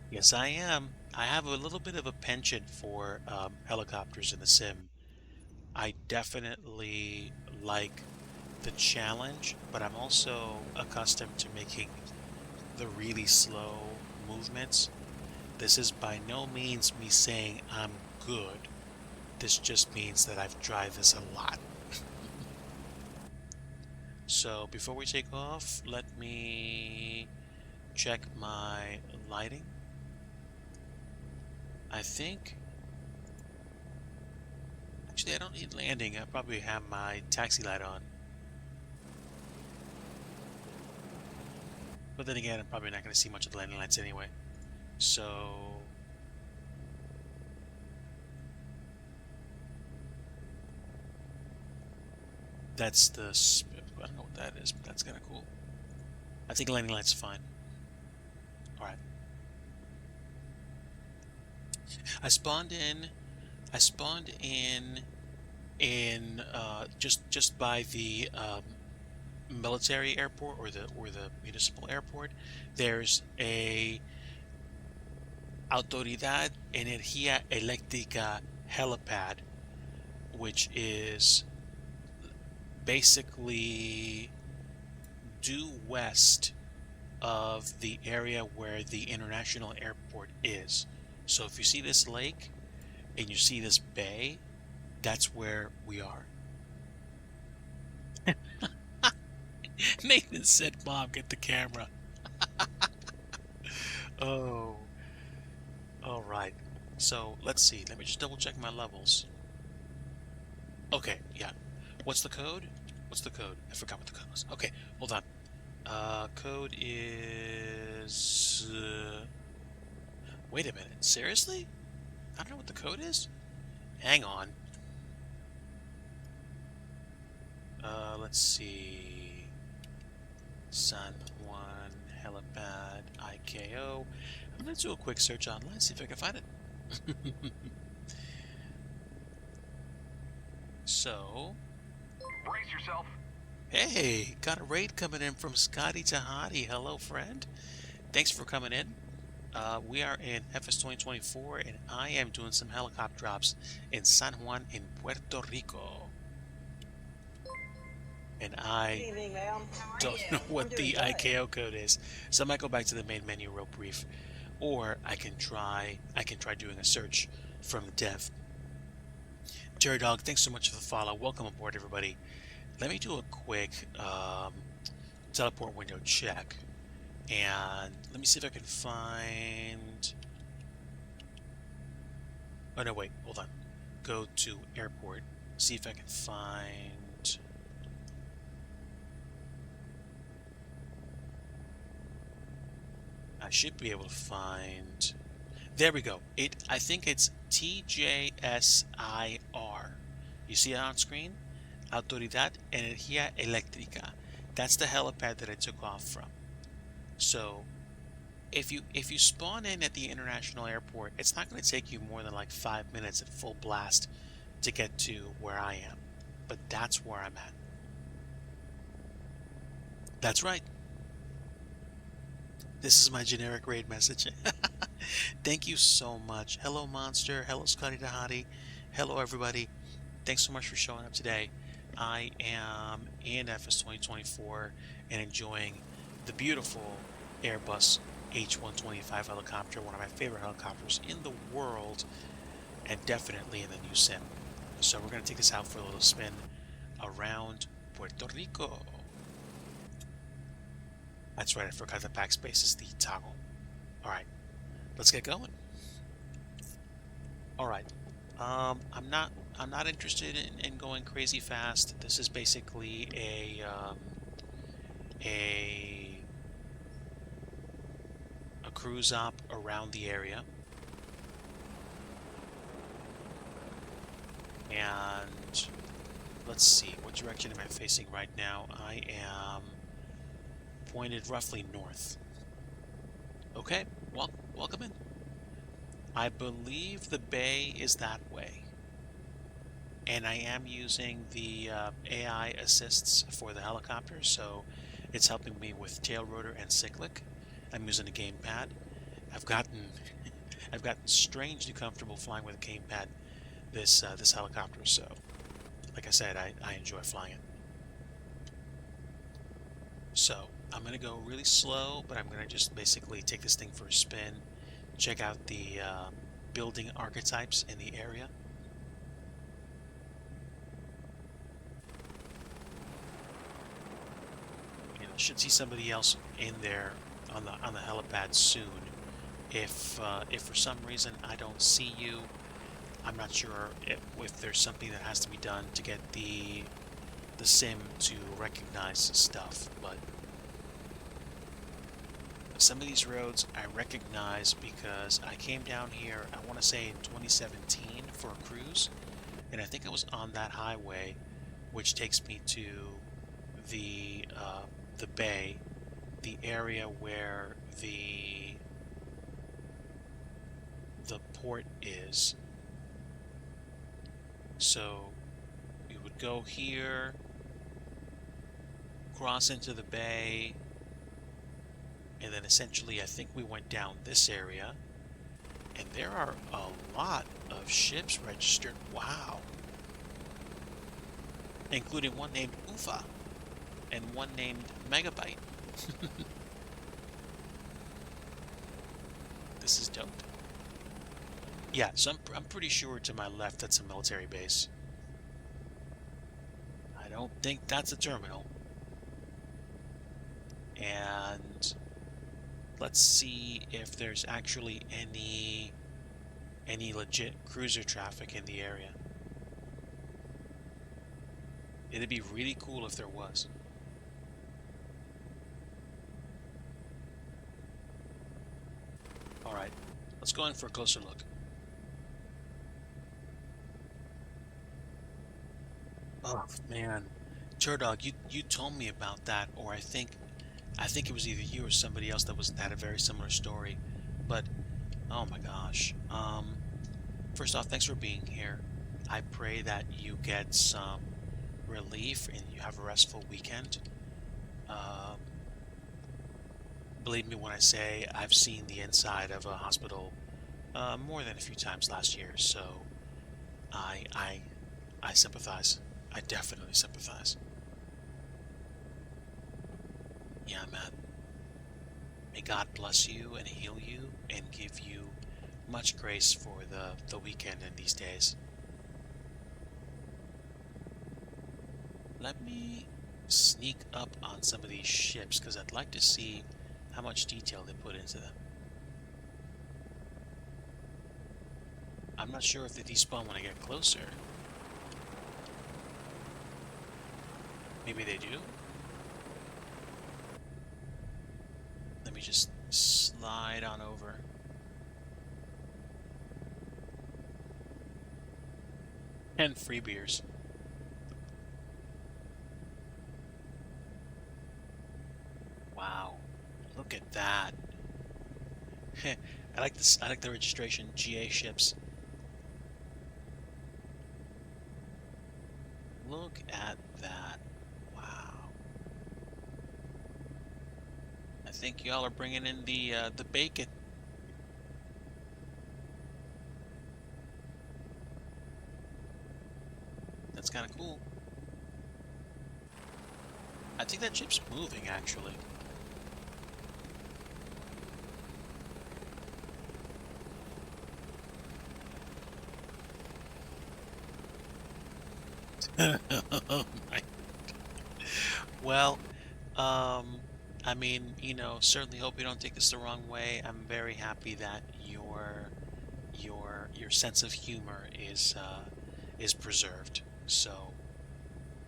Yes, I am. I have a little bit of a penchant for helicopters in the sim. I definitely like the challenge, but I'm also accustomed to making the really slow movements. This is by no means me saying I'm good. This just means that I've tried this a lot. So before we take off, let me check my lighting. I think, actually I don't need landing. I probably have my taxi light on. But then again, I'm probably not going to see much of the landing lights anyway. So that's the, I don't know what that is, but that's kind of cool. I think landing lights are fine. All right. I spawned in just by the military airport or the municipal airport. There's a Autoridad Energía Eléctrica helipad, which is basically due west of the area where the international airport is. So if you see this lake and you see this bay, that's where we are. Nathan said, Mom, get the camera. Oh, all right. So let's see. Let me just double check my levels. Okay, yeah. What's the code? What's the code? I forgot what the code was. Okay, hold on. Code is... wait a minute. Seriously? I don't know what the code is? Hang on. Let's see. San Juan helipad IKO. I'm gonna do a quick search online, see if I can find it. So, Brace yourself. hey, got a raid coming in from Scotty Tahati. Hello, friend. Thanks for coming in. We are in FS 2024, and I am doing some helicopter drops in San Juan in Puerto Rico. And I don't know what the IKO code is, so I might go back to the main menu real brief, or I can try doing a search from the dev. Jerry Dog, thanks so much for the follow. Welcome aboard, everybody. Let me do a quick teleport window check, and let me see if I can find. Oh no, wait, hold on. Go to airport. See if I can find. I should be able to find. There we go. I think it's TJSIR. You see it on screen? Autoridad Energía Eléctrica. That's the helipad that I took off from. So if you spawn in at the international airport, it's not going to take you more than like 5 minutes at full blast to get to where I am. But that's where I'm at. That's right. This is my generic raid message. Thank you so much. Hello, Monster. Hello, Scotty Dahati. Hello, everybody. Thanks so much for showing up today. I am in FS 2024 and enjoying the beautiful Airbus H125 helicopter, one of my favorite helicopters in the world, and definitely in the new sim. So we're going to take this out for a little spin around Puerto Rico. That's right, I forgot the backspace is the toggle. Alright, let's get going. Alright. I'm not interested in going crazy fast. This is basically a cruise op around the area. And let's see, what direction am I facing right now? I am pointed roughly north. Okay, well, welcome in. I believe the bay is that way. And I am using the AI assists for the helicopter, so it's helping me with tail rotor and cyclic. I'm using a gamepad. I've gotten I've gotten strangely comfortable flying with a gamepad this helicopter, so like I said, I enjoy flying it. So I'm gonna go really slow, but I'm gonna just basically take this thing for a spin, check out the building archetypes in the area. You know, should see somebody else in there on the helipad soon. If for some reason I don't see you, I'm not sure if there's something that has to be done to get the sim to recognize stuff, but some of these roads I recognize because I came down here, I want to say in 2017 for a cruise, and I think I was on that highway, which takes me to the bay, the area where the port is. So we would go here, cross into the bay, and then essentially I think we went down this area, and there are a lot of ships registered. Wow. Including one named Ufa and one named Megabyte. This is dope. Yeah, so I'm pretty sure to my left that's a military base. I don't think that's a terminal. And let's see if there's actually any legit cruiser traffic in the area. It'd be really cool if there was. All right, let's go in for a closer look. Oh man, Turdog, you told me about that, or I think it was either you or somebody else that had a very similar story. But oh my gosh. First off, thanks for being here. I pray that you get some relief and you have a restful weekend. Um, Believe me when I say I've seen the inside of a hospital more than a few times last year, so I I I sympathize. I definitely sympathize. Yeah, man. May God bless you and heal you and give you much grace for the weekend and these days. Let me sneak up on some of these ships because I'd like to see how much detail they put into them. I'm not sure if they despawn when I get closer. Maybe they do? Let me just slide on over. And free beers. Wow. Look at that. I like this. I like the registration GA ships. Look at that. Wow. I think y'all are bringing in the bacon. That's kind of cool. I think that ship's moving actually. Oh my. Well, um, I mean, certainly hope you don't take this the wrong way. I'm very happy that your sense of humor is preserved. So,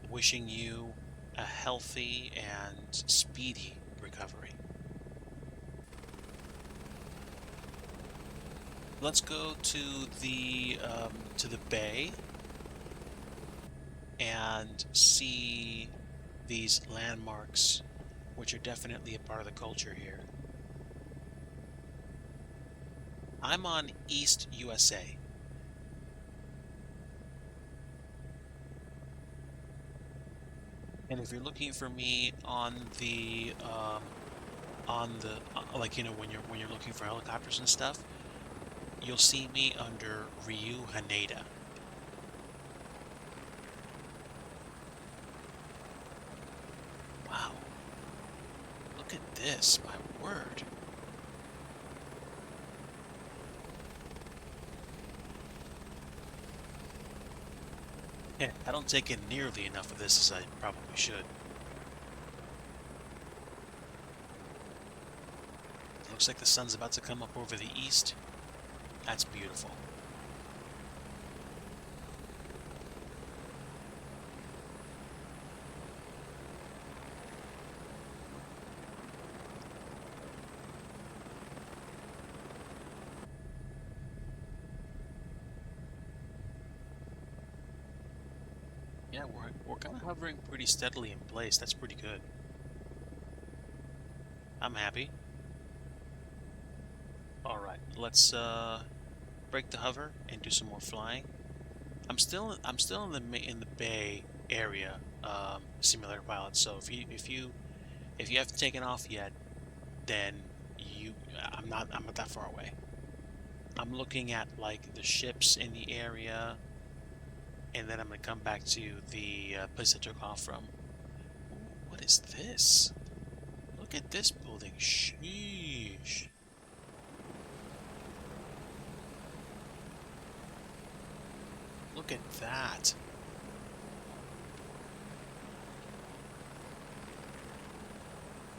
wishing you a healthy and speedy recovery. Let's go to the bay. and see these landmarks, which are definitely a part of the culture here. I'm on East USA. And if you're looking for me on the like, you know, when you're looking for helicopters and stuff, you'll see me under Ryu Haneda. Wow, look at this, my word. Yeah, I don't take in nearly enough of this as I probably should. Looks like the sun's about to come up over the east. That's beautiful. Yeah, we're kind of hovering pretty steadily in place. That's pretty good. I'm happy. All right, let's break the hover and do some more flying. I'm still in the Bay area, simulator pilot. So if you haven't taken off yet, then I'm not that far away. I'm looking at like the ships in the area, and then I'm gonna come back to the place I took off from. Ooh, what is this? Look at this building. Sheesh. Look at that.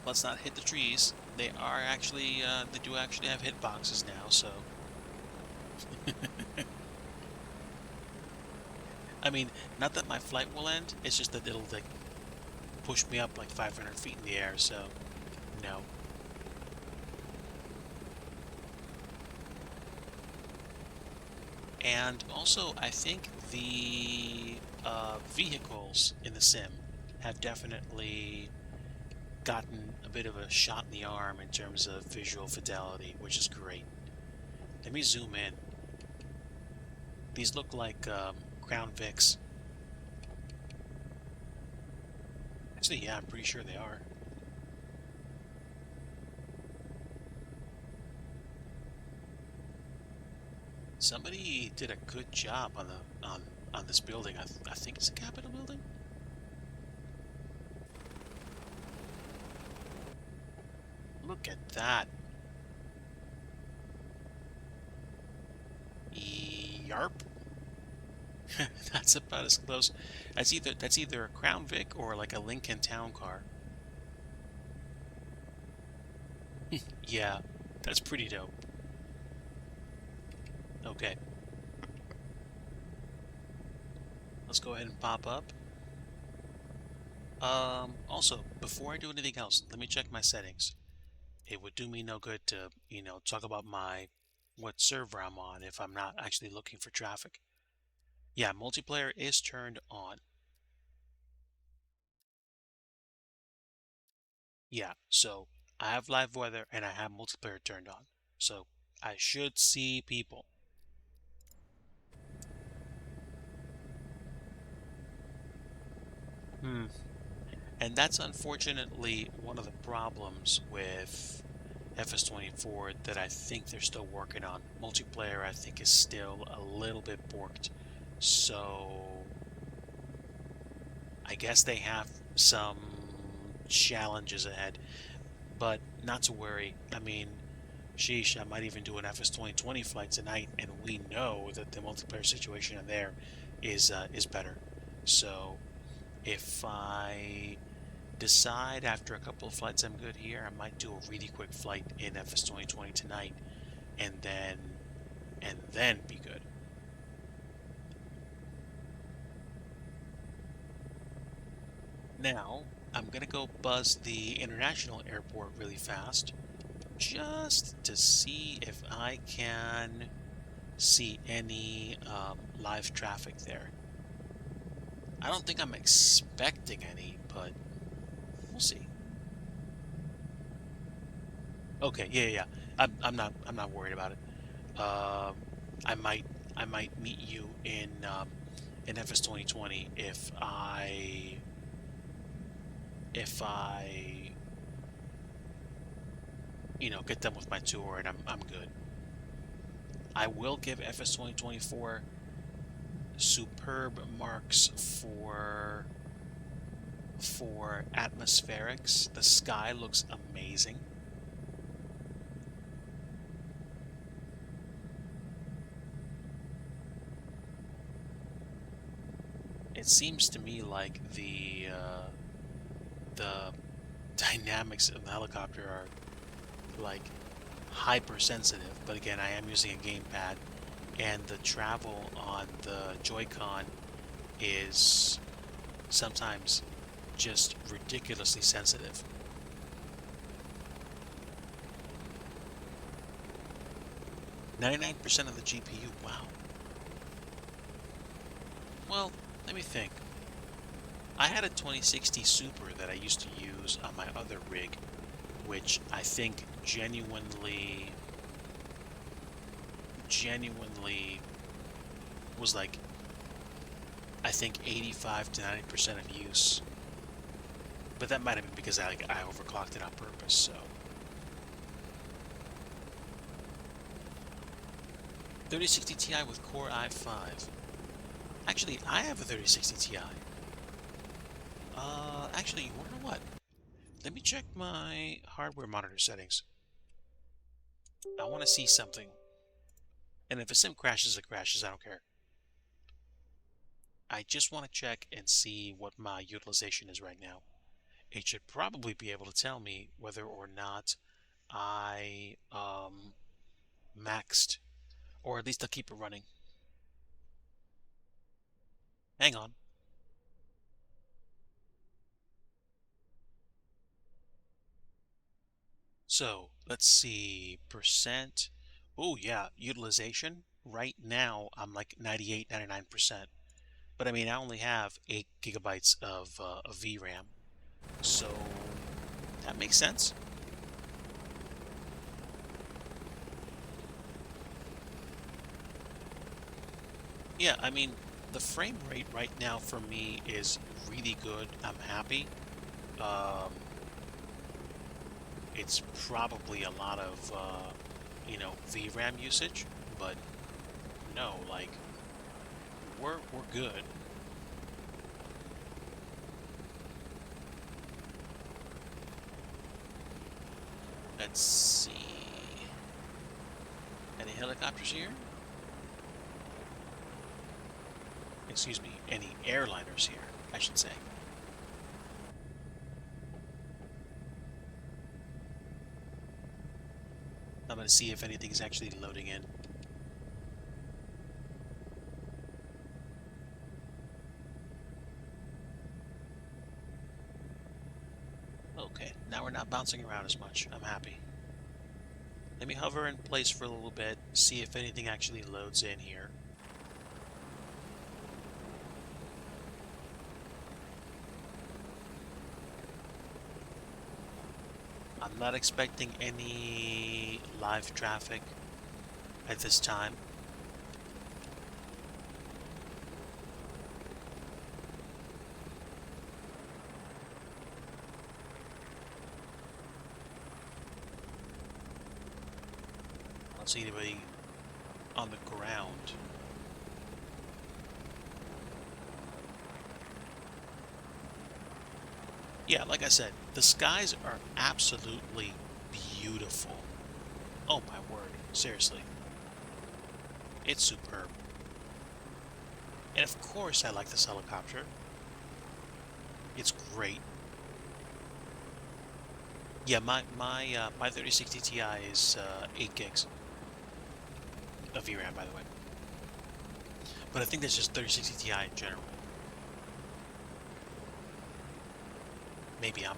Let's not hit the trees. They are actually, they do actually have hitboxes now, so. I mean, not that my flight will end, it's just that it'll, like, push me up like 500 feet in the air, so no. And also, I think the vehicles in the sim have definitely gotten a bit of a shot in the arm in terms of visual fidelity, which is great. Let me zoom in. These look like Crown Vics. Actually, yeah, I'm pretty sure they are. Somebody did a good job on the on this building. I think it's a Capitol building. Look at that. Yarp. That's about as close. That's either a Crown Vic or like a Lincoln Town Car. Yeah, that's pretty dope. Okay. Let's go ahead and pop up. Also, before I do anything else, let me check my settings. It would do me no good to, you know, talk about what server I'm on if I'm not actually looking for traffic. Yeah, multiplayer is turned on. Yeah, so I have live weather and I have multiplayer turned on. So I should see people. Hmm. And that's unfortunately one of the problems with FS24 that I think they're still working on. Multiplayer, I think, is still a little bit borked. So I guess they have some challenges ahead, but not to worry. I mean, sheesh, I might even do an FS2020 flight tonight, and we know that the multiplayer situation in there is better. So if I decide after a couple of flights I'm good here, I might do a really quick flight in FS 2020 tonight and then be good. Now, I'm gonna go buzz the international airport really fast just to see if I can see any live traffic there. I don't think I'm expecting any, but we'll see. Okay, yeah. I'm not worried about it. Um, I might meet you in FS 2020 if I get done with my tour and I'm good. I will give FS 2024 superb marks for atmospherics. The sky looks amazing. It seems to me like the dynamics of the helicopter are like hypersensitive, but again, I am using a gamepad, and the travel on the Joy-Con is sometimes just ridiculously sensitive. 99% of the GPU, wow. Well, let me think. I had a 2060 Super that I used to use on my other rig, which I think genuinely was like, I think 85 to 90% of use. But that might have been because I overclocked it on purpose, so. 3060 Ti with Core i5. Actually, I have a 3060 Ti. Actually, you wonder what? Let me check my hardware monitor settings. I want to see something. And if a sim crashes, it crashes. I don't care. I just want to check and see what my utilization is right now. It should probably be able to tell me whether or not I maxed, or at least I'll keep it running. Hang on. So let's see, percent. Oh yeah, utilization. Right now I'm like 98, 99%. But I mean, I only have 8 gigabytes of VRAM. So that makes sense. Yeah, I mean, the frame rate right now for me is really good. I'm happy. Um, it's probably a lot of, VRAM usage, but no, like, we're good. Let's see. Any helicopters here? Excuse me, any airliners here, I should say. I'm going to see if anything's actually loading in. Okay, now we're not bouncing around as much. I'm happy. Let me hover in place for a little bit, see if anything actually loads in here. I'm not expecting any live traffic at this time. I don't see anybody on the ground. Yeah, like I said, the skies are absolutely beautiful. Oh my word, seriously. It's superb. And of course I like this helicopter. It's great. Yeah, my 3060 Ti is 8 gigs of VRAM, by the way. But I think that's just 3060 Ti in general. Maybe I'm.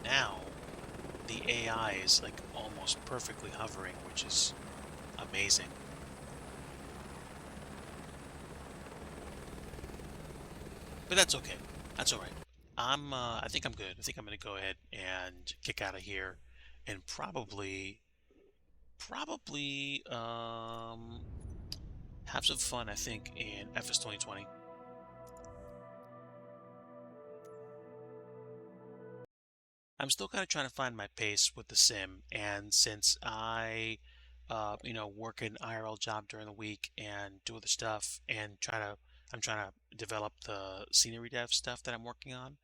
Now, the the AI is like almost perfectly hovering, which is amazing. But that's okay. That's all right. I think I'm good. I think I'm gonna go ahead and kick out of here, and probably have some fun. I think in FS 2020. I'm still kind of trying to find my pace with the sim, and since I work an IRL job during the week and do other stuff, and I'm trying to develop the scenery dev stuff that I'm working on.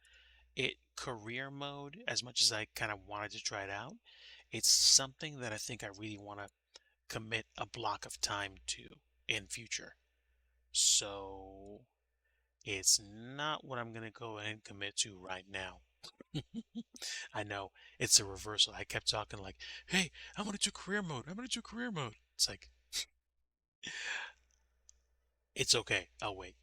Career mode, as much as I kind of wanted to try it out, it's something that I think I really want to commit a block of time to in future. So it's not what I'm gonna go ahead and commit to right now. I know it's a reversal. I kept talking like, "Hey, I'm gonna do career mode. I'm gonna do career mode." It's like, it's okay. I'll wait.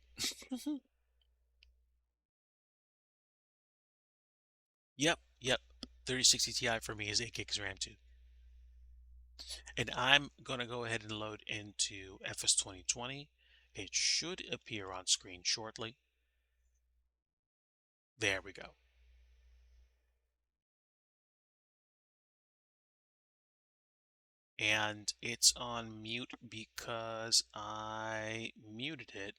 Yep. 3060 Ti for me is 8 gigs RAM too. And I'm gonna go ahead and load into FS 2020. It should appear on screen shortly. There we go. And it's on mute because I muted it.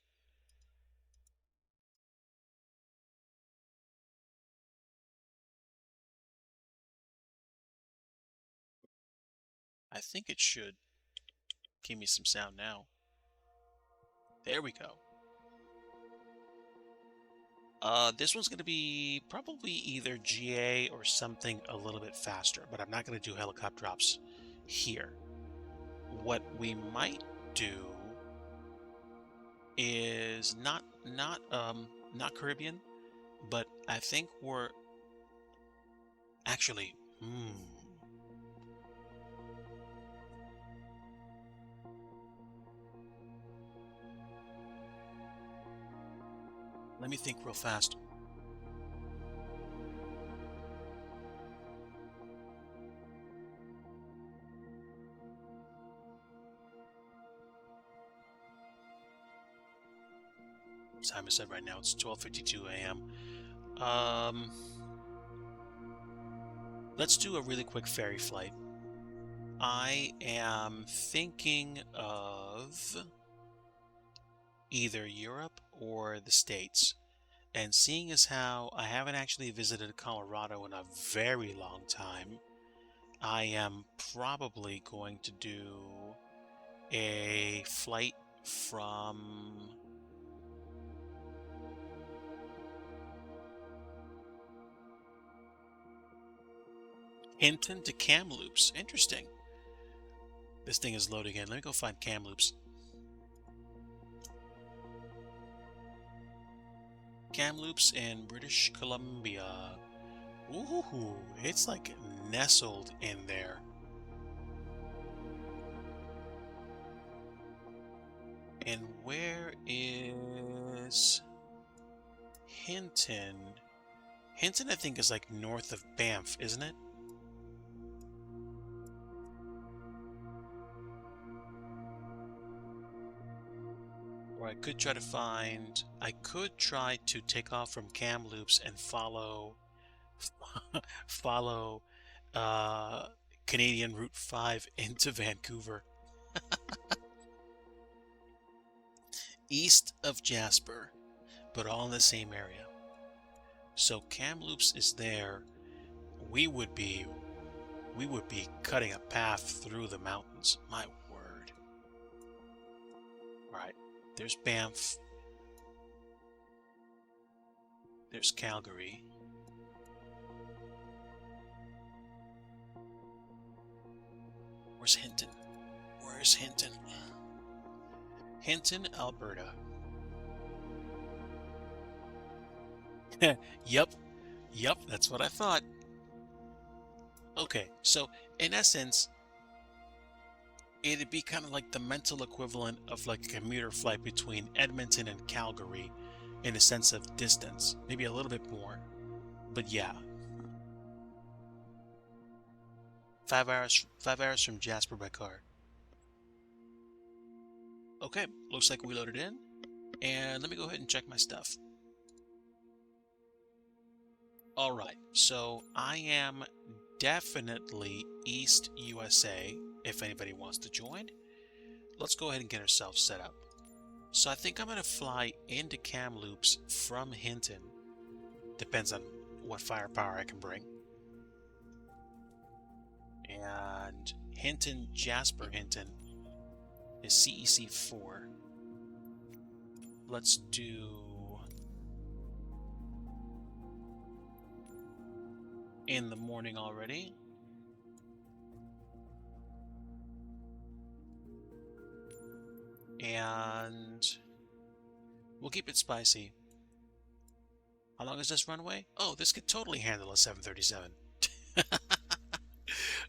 I think it should give me some sound now. There we go. This one's going to be probably either GA or something a little bit faster, but I'm not going to do helicopter drops here. What we might do is not Caribbean, but I think we're actually let me think real fast. What time is it right now? It's 12:52 a.m. Let's do a really quick ferry flight. I am thinking of either Europe or the States. And seeing as how I haven't actually visited Colorado in a very long time, I am probably going to do a flight from Hinton to Kamloops. Interesting. This thing is loading in. Let me go find Kamloops. Kamloops in British Columbia. Ooh, it's like nestled in there. And where is Hinton? Hinton, I think, is like north of Banff, isn't it? Or I could try to take off from Kamloops and follow follow Canadian Route 5 into Vancouver. East of Jasper, but all in the same area. So Kamloops is there. We would be cutting a path through the mountains. My word. All right. There's Banff. There's Calgary. Where's Hinton? Where's Hinton? Hinton, Alberta. Yep, that's what I thought. Okay, so in essence, it'd be kind of like the mental equivalent of like a commuter flight between Edmonton and Calgary in a sense of distance, maybe a little bit more, but yeah. 5 hours from Jasper by car. Okay, looks like we loaded in. And let me go ahead and check my stuff. Alright, so I am definitely East USA, if anybody wants to join. Let's go ahead and get ourselves set up. So I think I'm going to fly into Kamloops from Hinton. Depends on what firepower I can bring. And Jasper Hinton is CEC 4. Let's do in the morning already. And we'll keep it spicy. How long is this runway? Oh, this could totally handle a 737.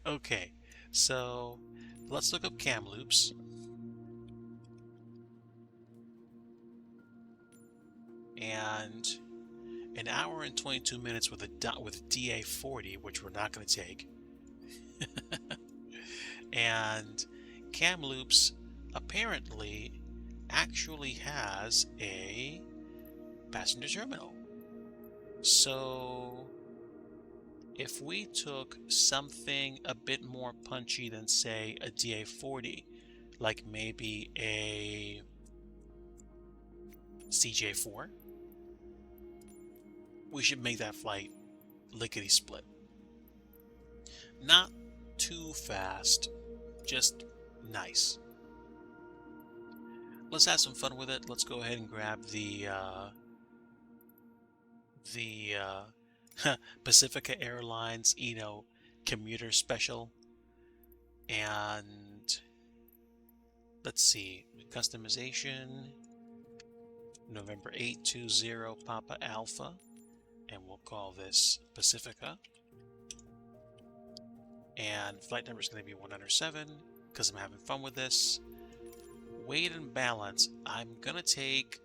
Okay, so let's look up Kamloops. And an hour and 22 minutes with DA40, which we're not going to take. And Kamloops apparently actually has a passenger terminal. So if we took something a bit more punchy than, say, a DA40, like maybe a CJ4, we should make that flight lickety-split. Not too fast, just nice. Let's have some fun with it. Let's go ahead and grab the Pacifica Airlines, commuter special. And let's see, customization, November 820 Papa Alpha, and we'll call this Pacifica. And flight number is going to be 107 because I'm having fun with this. Weight and balance, I'm going to take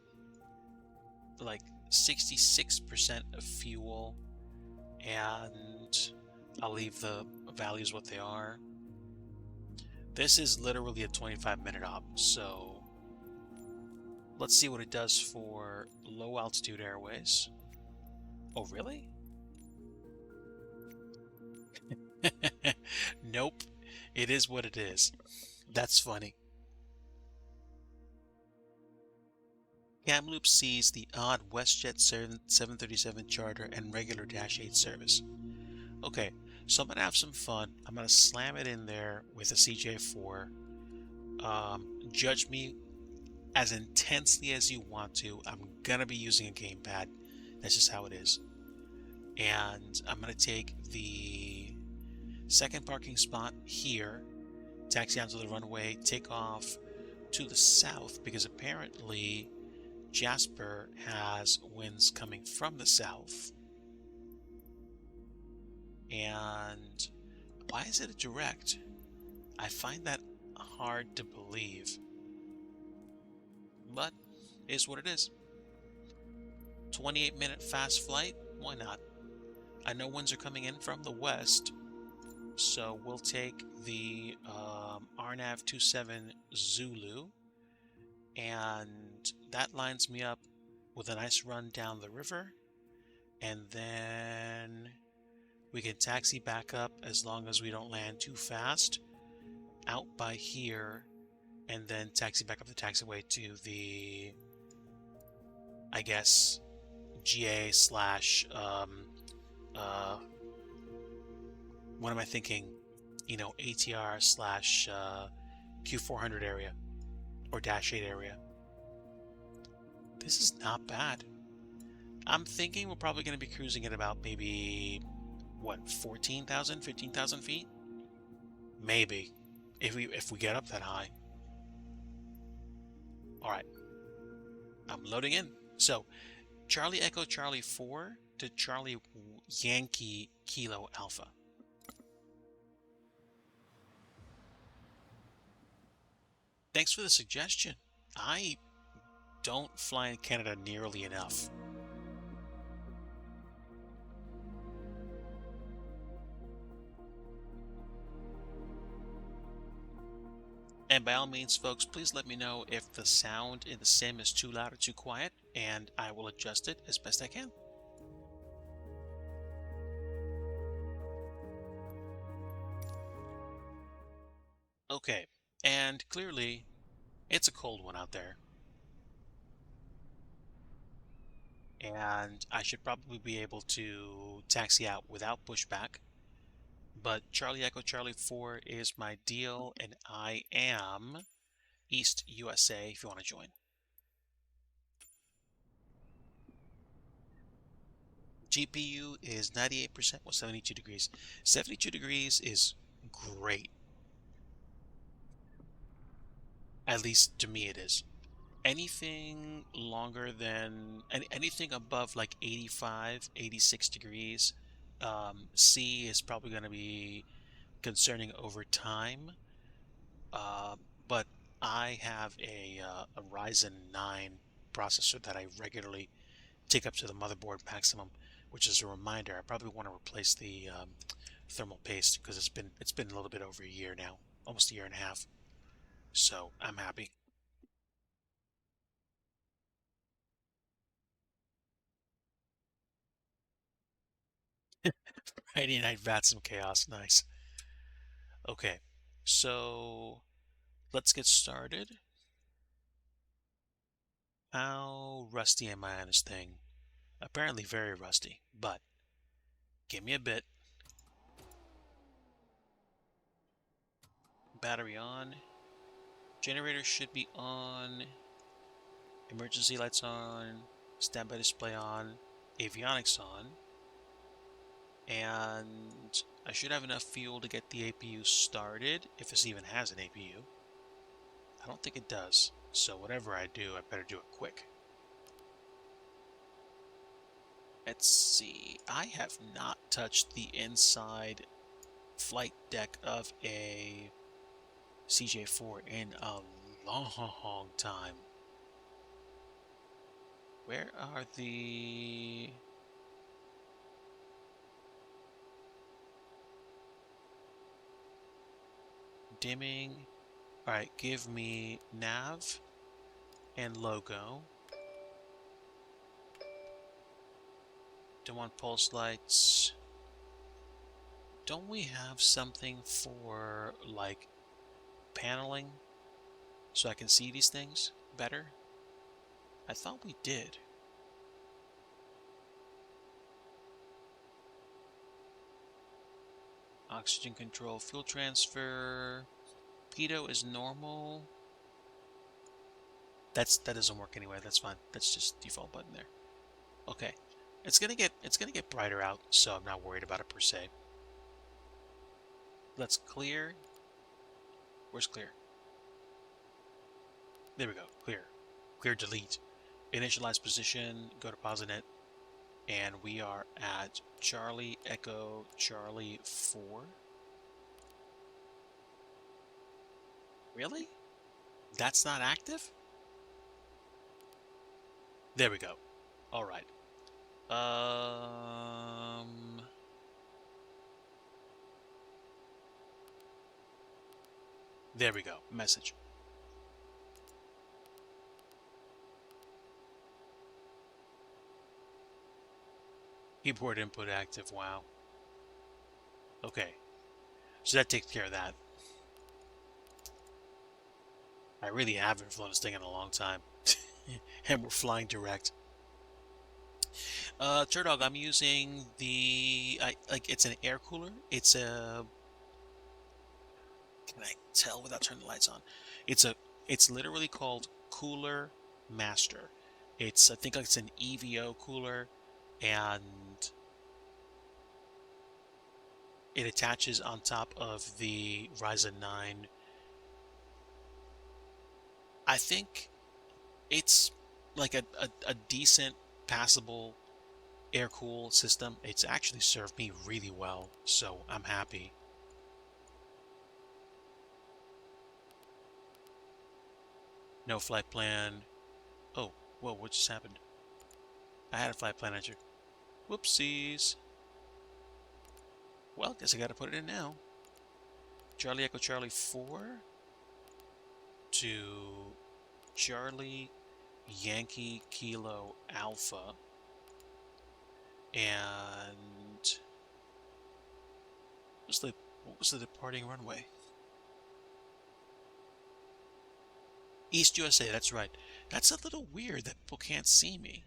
like 66% of fuel, and I'll leave the values what they are. This is literally a 25-minute op, so let's see what it does for low altitude airways. Oh, really? Nope. It is what it is. That's funny. Kamloops sees the odd WestJet 737 charter and regular Dash 8 service. Okay, so I'm going to have some fun. I'm going to slam it in there with a CJ4. Judge me as intensely as you want to. I'm going to be using a gamepad. That's just how it is. And I'm going to take the second parking spot here, taxi onto the runway, take off to the south, because apparently Jasper has winds coming from the south. And why is it a direct? I find that hard to believe. But it is what it is. 28-minute fast flight? Why not? I know winds are coming in from the west, so we'll take the RNAV 27 Zulu, and that lines me up with a nice run down the river, and then we can taxi back up as long as we don't land too fast out by here, and then taxi back up the taxiway to the, I guess, GA slash what am I thinking? ATR slash Q400 area or Dash 8 area. This is not bad. I'm thinking we're probably going to be cruising at about maybe, 14,000, 15,000 feet? Maybe, if we get up that high. Alright. I'm loading in. So, Charlie Echo Charlie 4 to Charlie Yankee Kilo Alpha. Thanks for the suggestion. I don't fly in Canada nearly enough. And by all means, folks, please let me know if the sound in the sim is too loud or too quiet, and I will adjust it as best I can. Okay, and clearly it's a cold one out there. And I should probably be able to taxi out without pushback. But Charlie Echo Charlie 4 is my deal, and I am East USA if you want to join. GPU is 98% with 72 degrees. 72 degrees is great. At least to me it is. Anything longer than anything above like 85, 86 degrees, C is probably going to be concerning over time. But I have a Ryzen 9 processor that I regularly take up to the motherboard maximum, which is a reminder I probably want to replace the thermal paste because it's been a little bit over a year now, almost a year and a half. So I'm happy. Friday night some chaos, nice. Okay, so let's get started. How rusty am I on this thing? Apparently very rusty, but give me a bit. Battery on. Generator should be on. Emergency lights on. Standby display on. Avionics on. And I should have enough fuel to get the APU started, if this even has an APU. I don't think it does, so whatever I do, I better do it quick. Let's see, I have not touched the inside flight deck of a CJ4 in a long time. Where are the... dimming? Alright, give me nav and logo. Don't want pulse lights. Don't we have something for, like, paneling so I can see these things better? I thought we did. Oxygen control, fuel transfer. Pitot is normal. That doesn't work anyway. That's fine. That's just default button there. Okay, it's gonna get brighter out, so I'm not worried about it per se. Let's clear. Where's clear? There we go. Clear. Clear. Delete. Initialize position. Go to POSINET, and we are at Charlie Echo Charlie 4. Really? That's not active? There we go. All right. There we go. Message. Keyboard input active. Wow. Okay. So that takes care of that. I really haven't flown this thing in a long time. And we're flying direct. Turdog, I'm using the... it's an air cooler. It's a... Can I tell without turning the lights on? It's literally called Cooler Master. I think it's an EVO cooler, and it attaches on top of the Ryzen 9. I think it's like a decent, passable air cool system. It's actually served me really well, so I'm happy. No flight plan. Oh, whoa, what just happened? I had a flight plan entered. Whoopsies. Well, guess I gotta put it in now. Charlie Echo Charlie 4. to Charlie Yankee Kilo Alpha, and what was the departing runway? East USA, that's right. That's a little weird that people can't see me.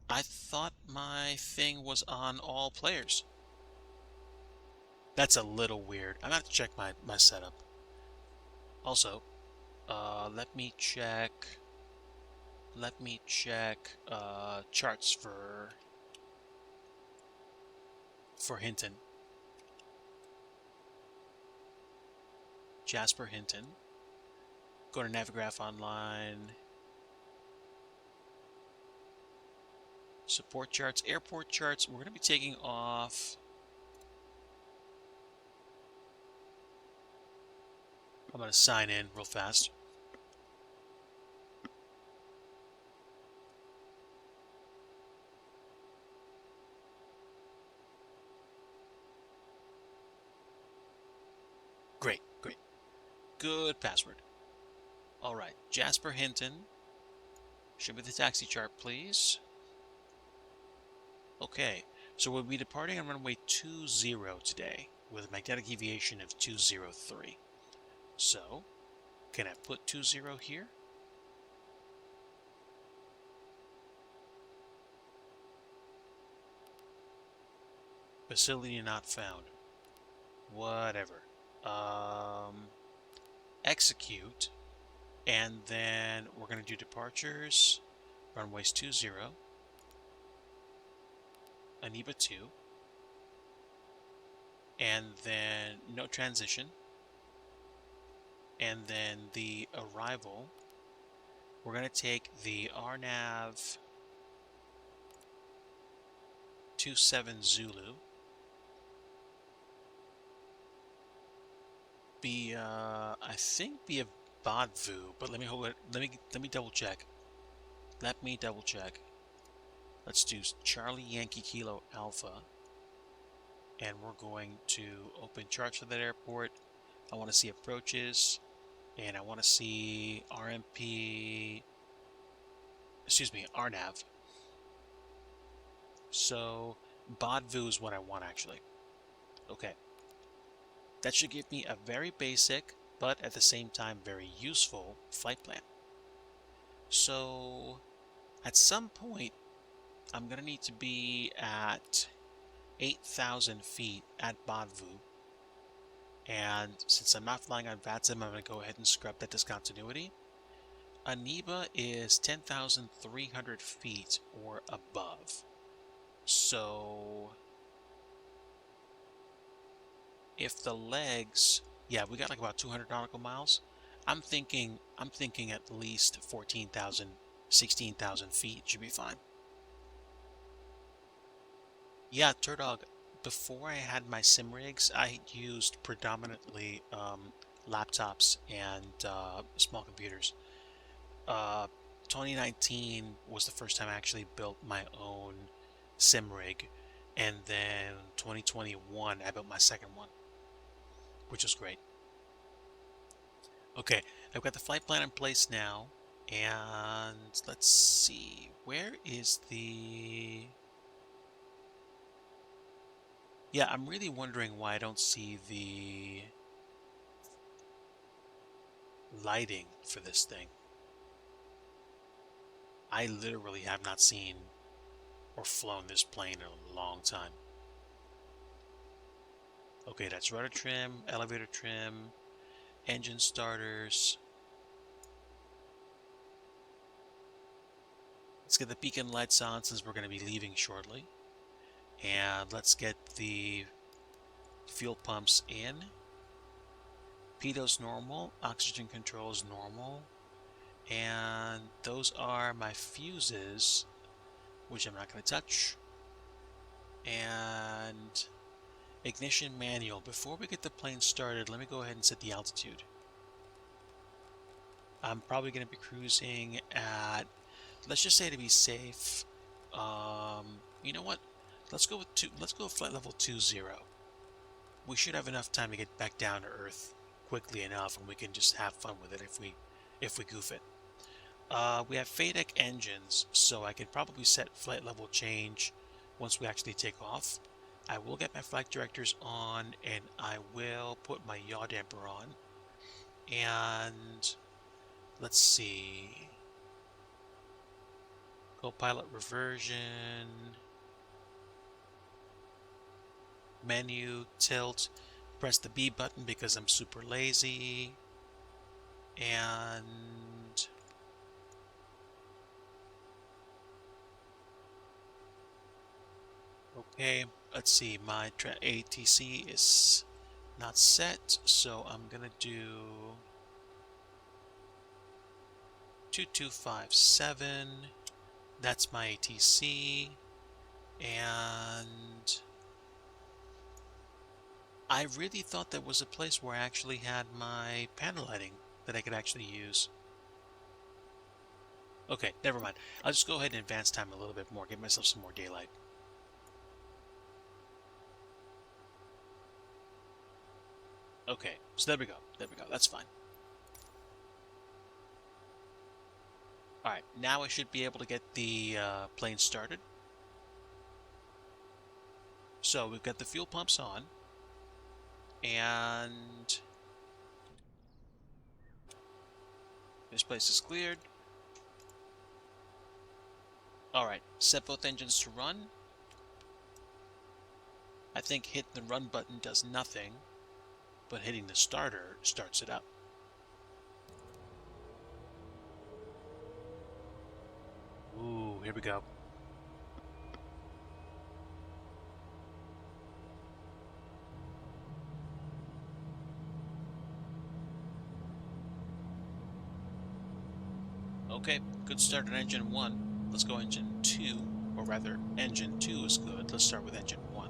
I thought my thing was on all players. That's a little weird. I'm gonna have to check my setup. Also, let me check charts for Hinton. Jasper Hinton. Go to Navigraph Online. Support charts, airport charts. We're going to be taking off. I'm going to sign in real fast. Great, great. Good password. All right, Jasper Hinton. Show me the taxi chart, please. Okay, so we'll be departing on runway 20 today with a magnetic deviation of 203. So, can I put 20 here? Facility not found. Whatever. Execute. And then we're going to do departures. Runways 20. Aniba 2. And then no transition. And then the arrival. We're going to take the RNAV 27 Zulu. I think be a Bodvu, but let me hold it. Let me double check. Let's do Charlie Yankee Kilo Alpha, and we're going to open charts for that airport. I want to see approaches, and I want to see RNAV. So Bodvu is what I want actually. Okay. That should give me a very basic, but at the same time very useful flight plan. So at some point, I'm going to need to be at 8,000 feet at Bodvu. And since I'm not flying on VATSIM, I'm going to go ahead and scrub that discontinuity. Aniba is 10,300 feet or above. So if the legs, yeah, we got like about 200 nautical miles. I'm thinking at least 14,000, 16,000 feet should be fine. Yeah, Turdog, before I had my sim rigs, I used predominantly laptops and small computers. 2019 was the first time I actually built my own sim rig, and then 2021 I built my second one, which was great. Okay, I've got the flight plan in place now, and let's see, where is the... Yeah, I'm really wondering why I don't see the lighting for this thing. I literally have not seen or flown this plane in a long time. Okay, that's rudder trim, elevator trim, engine starters. Let's get the beacon lights on since we're going to be leaving shortly. And let's get the fuel pumps in. Pido's normal, oxygen control is normal. And those are my fuses, which I'm not going to touch. And ignition manual. Before we get the plane started, let me go ahead and set the altitude. I'm probably going to be cruising at, let's just say to be safe, you know what? Let's go with flight level 20. We should have enough time to get back down to Earth quickly enough, and we can just have fun with it if we if we goof it. We have FADEC engines, so I could probably set flight level change once we actually take off. I will get my flight directors on, and I will put my yaw damper on. And let's see. Co-pilot reversion. Menu, tilt. Press the B button because I'm super lazy. And okay, let's see, my ATC is not set, so I'm gonna do 2257. That's my ATC, and I really thought there was a place where I actually had my panel lighting that I could actually use. Okay, never mind. I'll just go ahead and advance time a little bit more, give myself some more daylight. Okay, so there we go. There we go. That's fine. Alright, now I should be able to get the plane started. So we've got the fuel pumps on. And this place is cleared. Alright, set both engines to run. I think hitting the run button does nothing, but hitting the starter starts it up. Ooh, here we go. Okay, good start on engine 1. Let's go engine 2, or rather, engine 2 is good. Let's start with engine 1.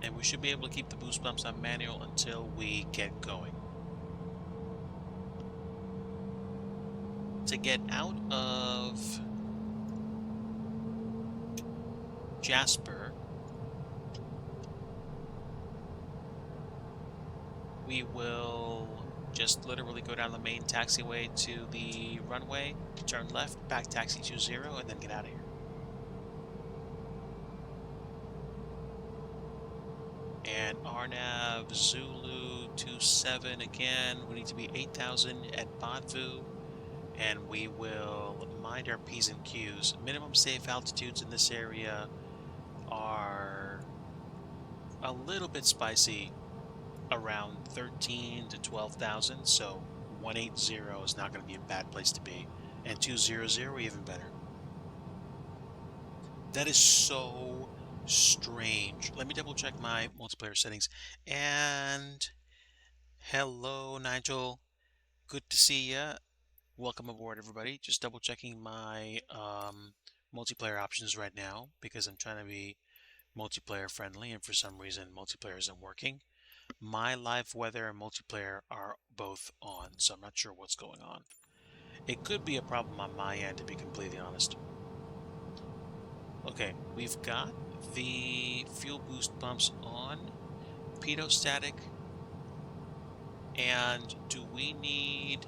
And we should be able to keep the boost pumps on manual until we get going. To get out of Jasper, we will just literally go down the main taxiway to the runway, turn left, back taxi 20, and then get out of here. And RNAV Zulu 27 again. We need to be 8,000 at Bodvu, and we will mind our P's and Q's. Minimum safe altitudes in this area are a little bit spicy, around 13 to 12,000, so 180 is not going to be a bad place to be, and 200 even better. That is so strange. Let me double check my multiplayer settings. And hello, Nigel. Good to see ya. Welcome aboard, everybody. Just double checking my multiplayer options right now because I'm trying to be multiplayer friendly, and for some reason multiplayer isn't working. My live weather and multiplayer are both on, so I'm not sure what's going on. It could be a problem on my end, to be completely honest. Okay, we've got the fuel boost pumps on, pedostatic, and do we need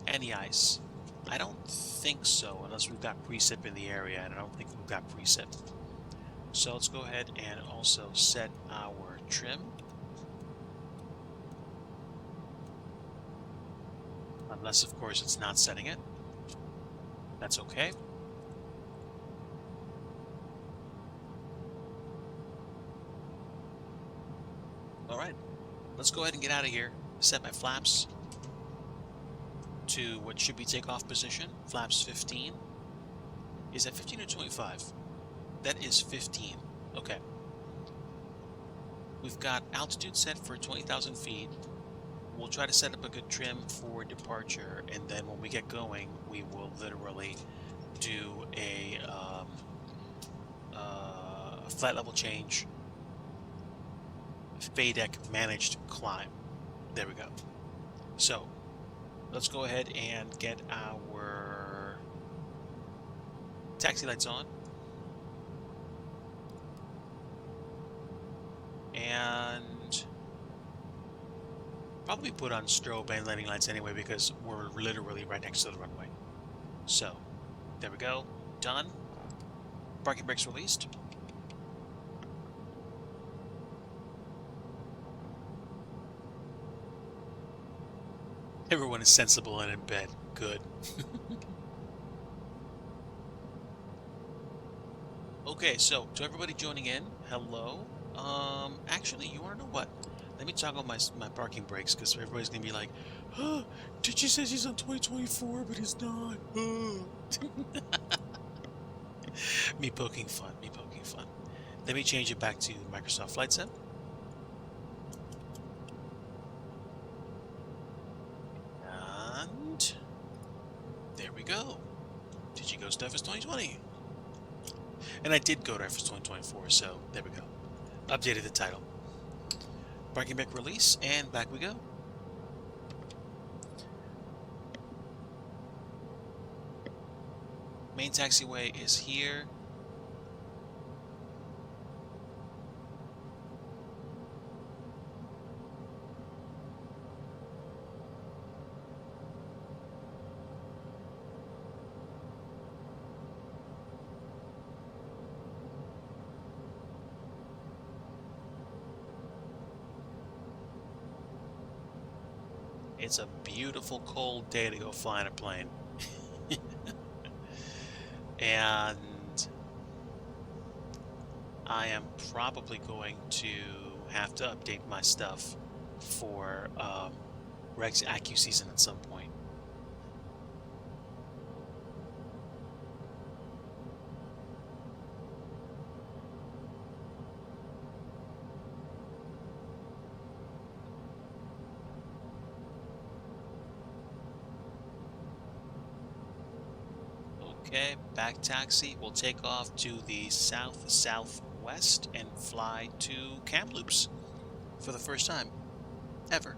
any ice? I don't think so, unless we've got precip in the area, and I don't think we've got precip. So let's go ahead and also set our trim. Unless, of course, it's not setting it. That's okay. Alright, let's go ahead and get out of here. Set my flaps to what should be takeoff position. Flaps 15. Is that 15 or 25? That is 15. Okay. We've got altitude set for 20,000 feet. We'll try to set up a good trim for departure, and then when we get going, we will literally do a flight level change, FADEC managed climb. There we go. So let's go ahead and get our Taxi lights on. And probably put on strobe and landing lights anyway because we're literally right next to the runway. So, there we go. Done. Parking brakes released. Everyone is sensible and in bed. Good. Okay, so to everybody joining in, hello. Actually, you want to know what? Let me toggle my parking brakes because everybody's gonna be like, "Huh? Digi says he's on 2024, but he's not." Me poking fun. Me poking fun. Let me change it back to Microsoft Flight Sim. And there we go. Digi goes to FS 2020. And I did go to FS 2024, so there we go. Updated the title. Parking brake release, and back we go. Main taxiway is here. It's a beautiful cold day to go fly in a plane. And I am probably going to have to update my stuff for Rex Accu season at some point. Okay, back taxi. We'll take off to the south-southwest and fly to Kamloops for the first time ever.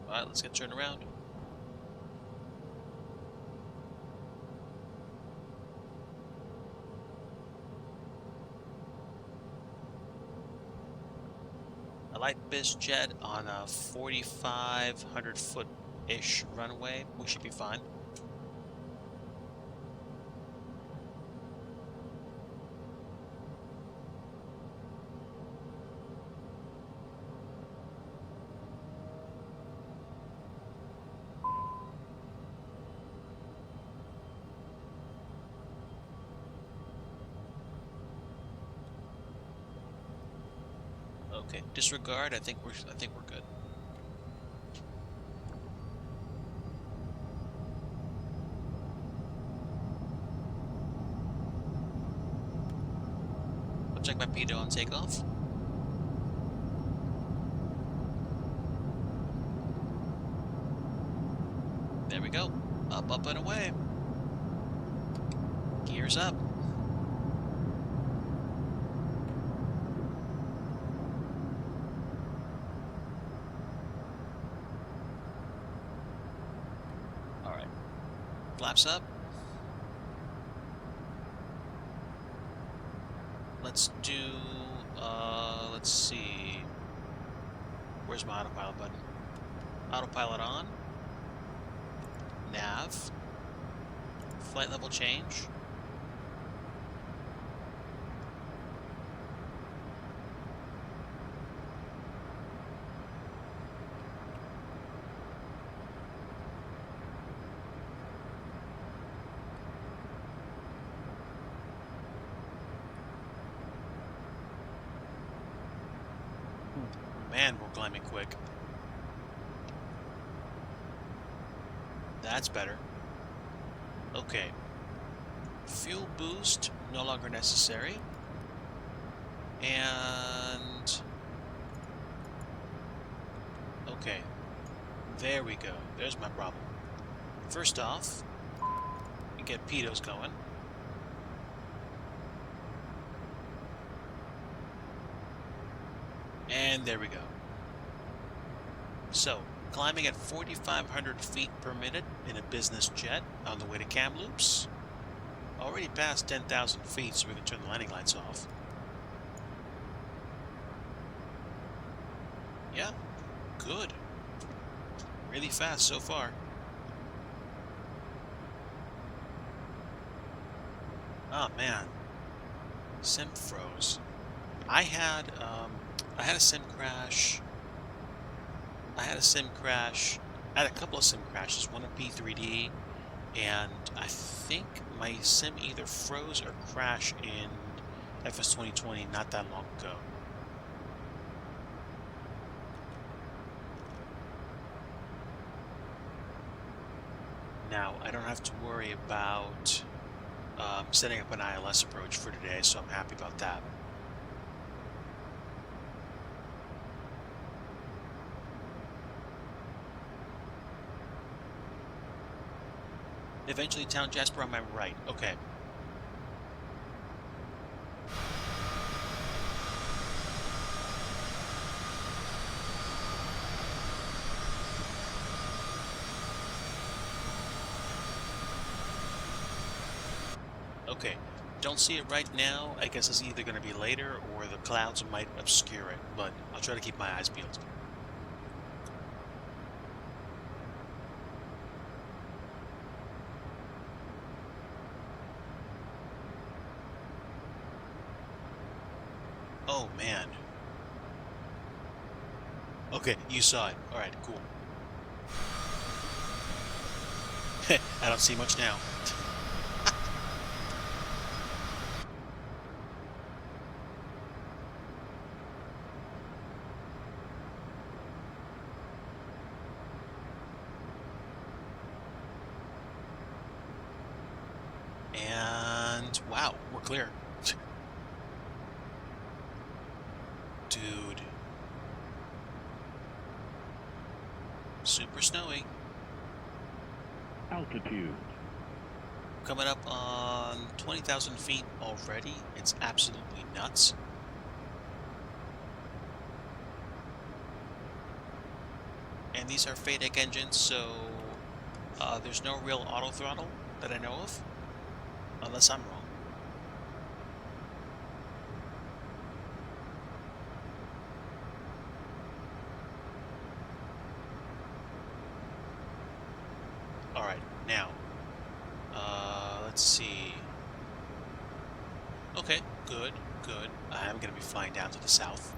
All right, let's get turned around. A light biz jet on a 4,500 foot-ish runway. We should be fine. Okay, disregard. I think we're good. I'll check my PDO on takeoff. There we go. Up, up, and away. Gears up. All right. Flaps up. Let's do, let's see. Where's my autopilot button? Autopilot on. Nav. Flight level change. Man, we're climbing quick. That's better. Okay. Fuel boost, no longer necessary. And... okay. There we go. There's my problem. First off, we get pitos going. And there we go. So, climbing at 4,500 feet per minute in a business jet on the way to Kamloops. Already past 10,000 feet, so we can turn the landing lights off. Yeah, good. Really fast so far. Oh man, sim froze. I had a sim crash. I had a couple of sim crashes, one in P3D, and I think my sim either froze or crashed in FS 2020 not that long ago. Now, I don't have to worry about setting up an ILS approach for today, so I'm happy about that. Eventually, Town Jasper on my right. Okay. Okay. Don't see it right now. I guess it's either going to be later or the clouds might obscure it, but I'll try to keep my eyes peeled. Oh, man. Okay, you saw it. All right, cool. I don't see much now. And wow, we're clear. Dude. Super snowy. Altitude. Coming up on 20,000 feet already. It's absolutely nuts. And these are FADEC engines, so there's no real auto throttle that I know of. Unless I'm wrong. Alright, now. Let's see. Okay, good, good. I'm going to be flying down to the south.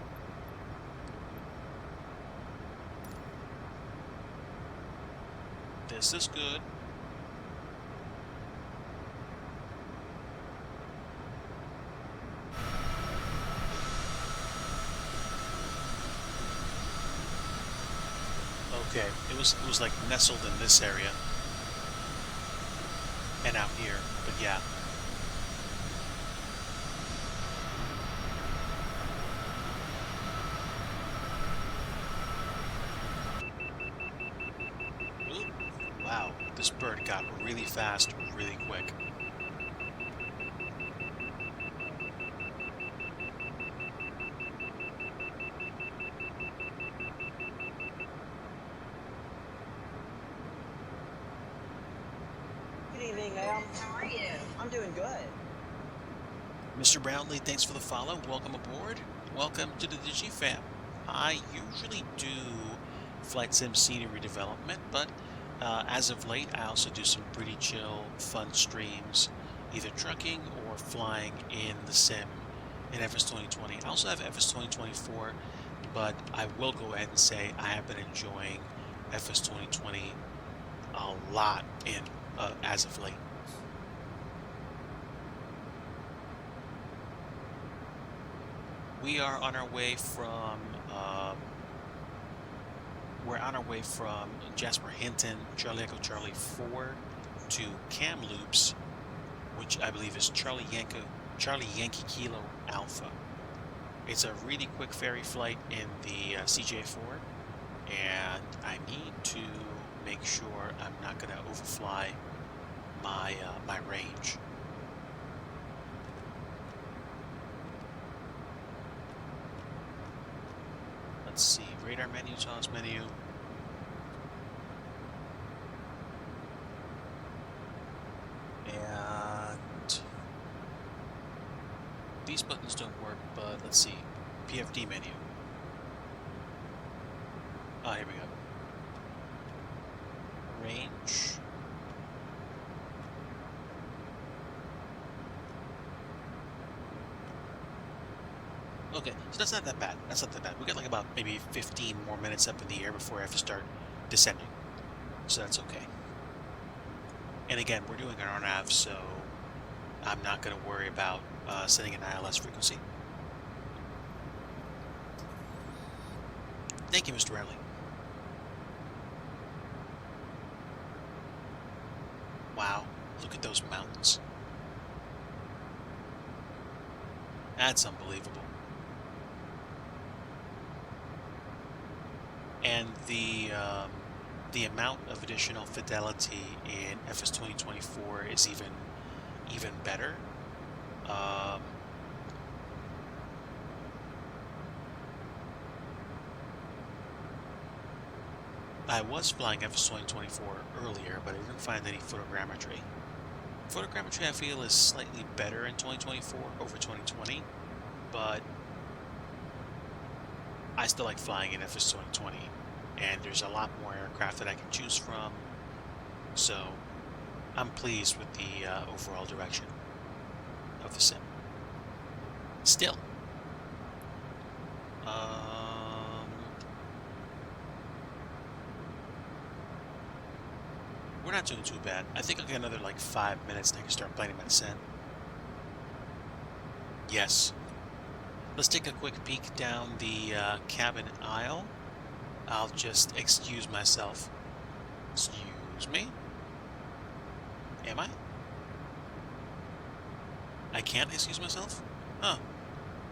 This is good. Okay, it was like nestled in this area. And out here, but yeah. Ooh, wow, this bird got really fast, really quick. Good evening, ma'am. How are you? I'm doing good. Mr. Brownlee, thanks for the follow. Welcome aboard. Welcome to the DIGI fam. I usually do flight sim scenery development, but as of late, I also do some pretty chill, fun streams, either trucking or flying in the sim in FS 2020. I also have FS 2024, but I will go ahead and say I have been enjoying FS 2020 a lot in as of late. We are on our way from we're on our way from Jasper Hinton, Charlie Echo Charlie 4 to Kamloops, which I believe is Charlie Yankee Kilo Alpha. It's a really quick ferry flight in the CJ4, and I need to make sure I'm not going to overfly my my range. Let's see, radar menu, TOS menu. And these buttons don't work, but let's see, PFD menu. Ah, here we go. Range. Okay, so that's not that bad. That's not that bad. We got like about maybe 15 more minutes up in the air before I have to start descending. So that's okay. And again, we're doing an RNAV, so I'm not going to worry about setting an ILS frequency. Thank you, Mr. Riley. Wow, look at those mountains. That's unbelievable. And the amount of additional fidelity in FS 2024 is even better. I was flying FS 2024 earlier, but I didn't find any photogrammetry. Photogrammetry, I feel, is slightly better in 2024 over 2020, but I still like flying in FS 2020, and there's a lot more aircraft that I can choose from, so I'm pleased with the overall direction of the sim. Still, we're not doing too bad. I think I'll get another like 5 minutes and I can start planning my descent. Yes. Let's take a quick peek down the cabin aisle. I'll just excuse myself. Excuse me? Am I? I can't excuse myself? Huh.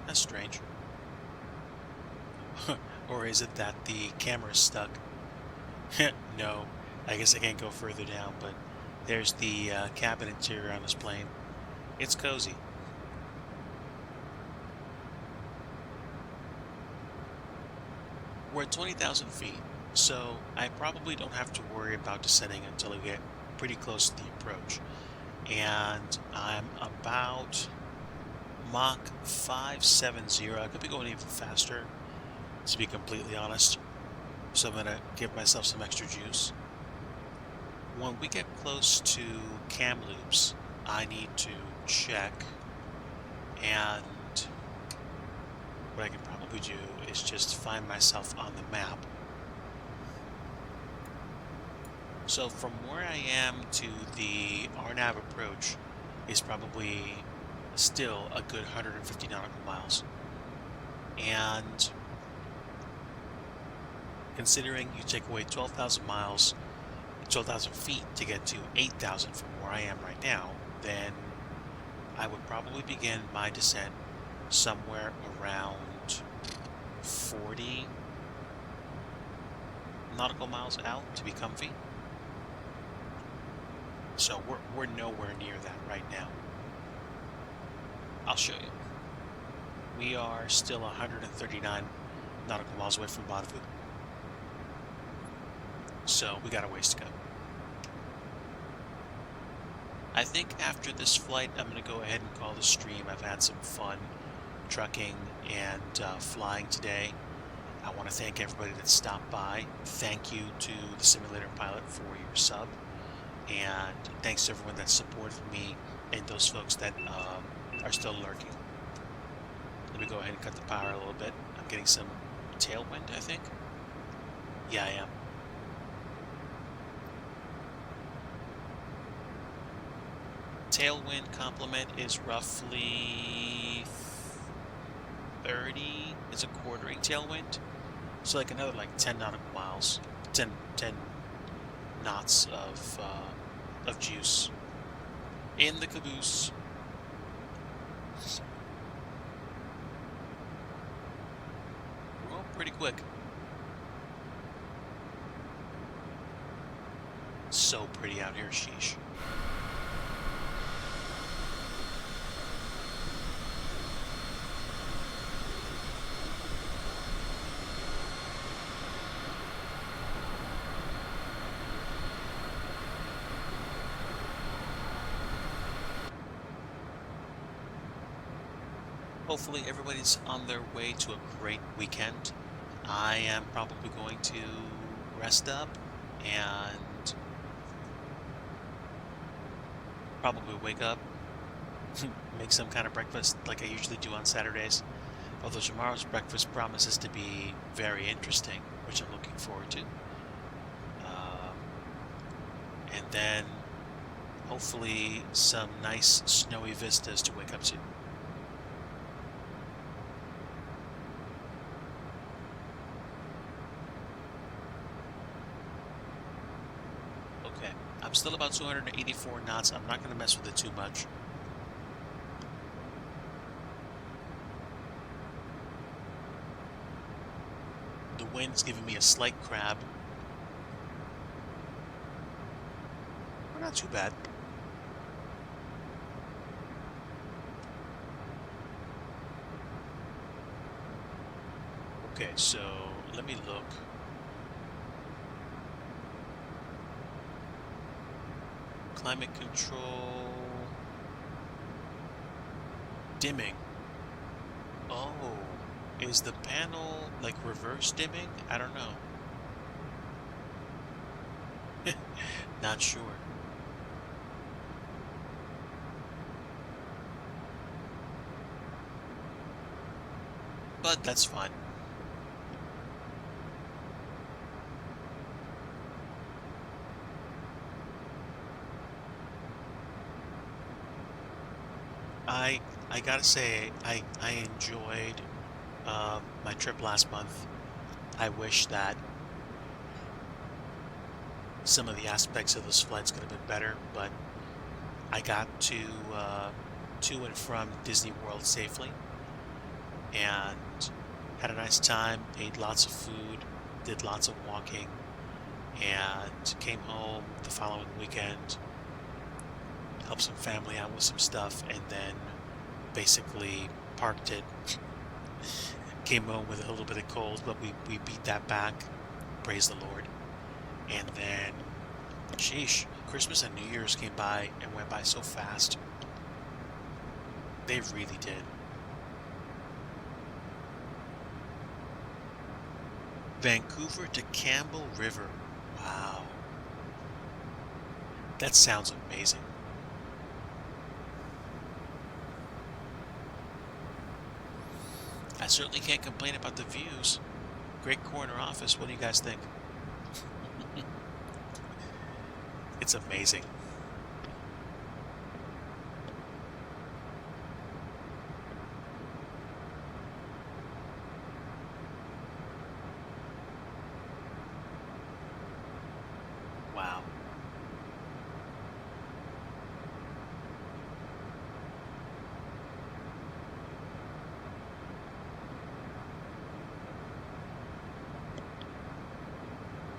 That's strange. Or is it that the camera's stuck? No. I guess I can't go further down, but there's the cabin interior on this plane. It's cozy. We're at 20,000 feet, so I probably don't have to worry about descending until we get pretty close to the approach. And I'm about Mach 570. I could be going even faster, to be completely honest. So I'm going to give myself some extra juice. When we get close to Kamloops, I need to check, and what I can probably do is just find myself on the map. So from where I am to the RNAV approach is probably still a good 150 nautical miles. And considering you take away 12,000 miles, 12,000 feet to get to 8,000 from where I am right now, then I would probably begin my descent somewhere around 40 nautical miles out to be comfy. So we're nowhere near that right now. I'll show you. We are still 139 nautical miles away from Bonneville. So we got a ways to go. I think after this flight, I'm going to go ahead and call the stream. I've had some fun trucking and flying today. I want to thank everybody that stopped by. Thank you to the simulator pilot for your sub. And thanks to everyone that supported me and those folks that are still lurking. Let me go ahead and cut the power a little bit. I'm getting some tailwind, I think. Yeah, I am. Tailwind complement is roughly 30. It's a quartering tailwind. So like another like 10 nautical miles, 10 knots of juice in the caboose. We're going pretty quick. So pretty out here, sheesh. Hopefully everybody's on their way to a great weekend. I am probably going to rest up and probably wake up, make some kind of breakfast like I usually do on Saturdays. Although tomorrow's breakfast promises to be very interesting, which I'm looking forward to. And then hopefully some nice snowy vistas to wake up to. Okay, I'm still about 284 knots. I'm not going to mess with it too much. The wind's giving me a slight crab. We're not too bad. Okay, so let me look. Climate control. Dimming. Oh, is the panel like reverse dimming? I don't know. Not sure. But that's fine. I gotta say I enjoyed my trip last month. I wish that some of the aspects of those flights could have been better, but I got to and from Disney World safely and had a nice time, ate lots of food, did lots of walking, and came home the following weekend, helped some family out with some stuff, and then basically parked it. Came home with a little bit of cold, but we beat that back. Praise the Lord. And then, sheesh, Christmas and New Year's came by and went by so fast. They really did. Vancouver to Campbell River. Wow. That sounds amazing. I certainly can't complain about the views. Great corner office. What do you guys think? It's amazing. Wow.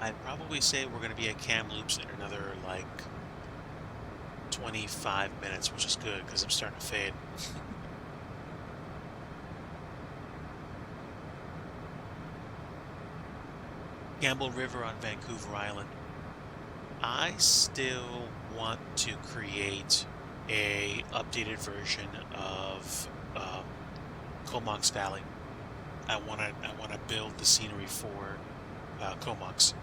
I'd probably say we're going to be at Kamloops in another like 25 minutes, which is good because I'm starting to fade. Campbell River on Vancouver Island. I still want to create a updated version of Comox Valley. I want to build the scenery for Comox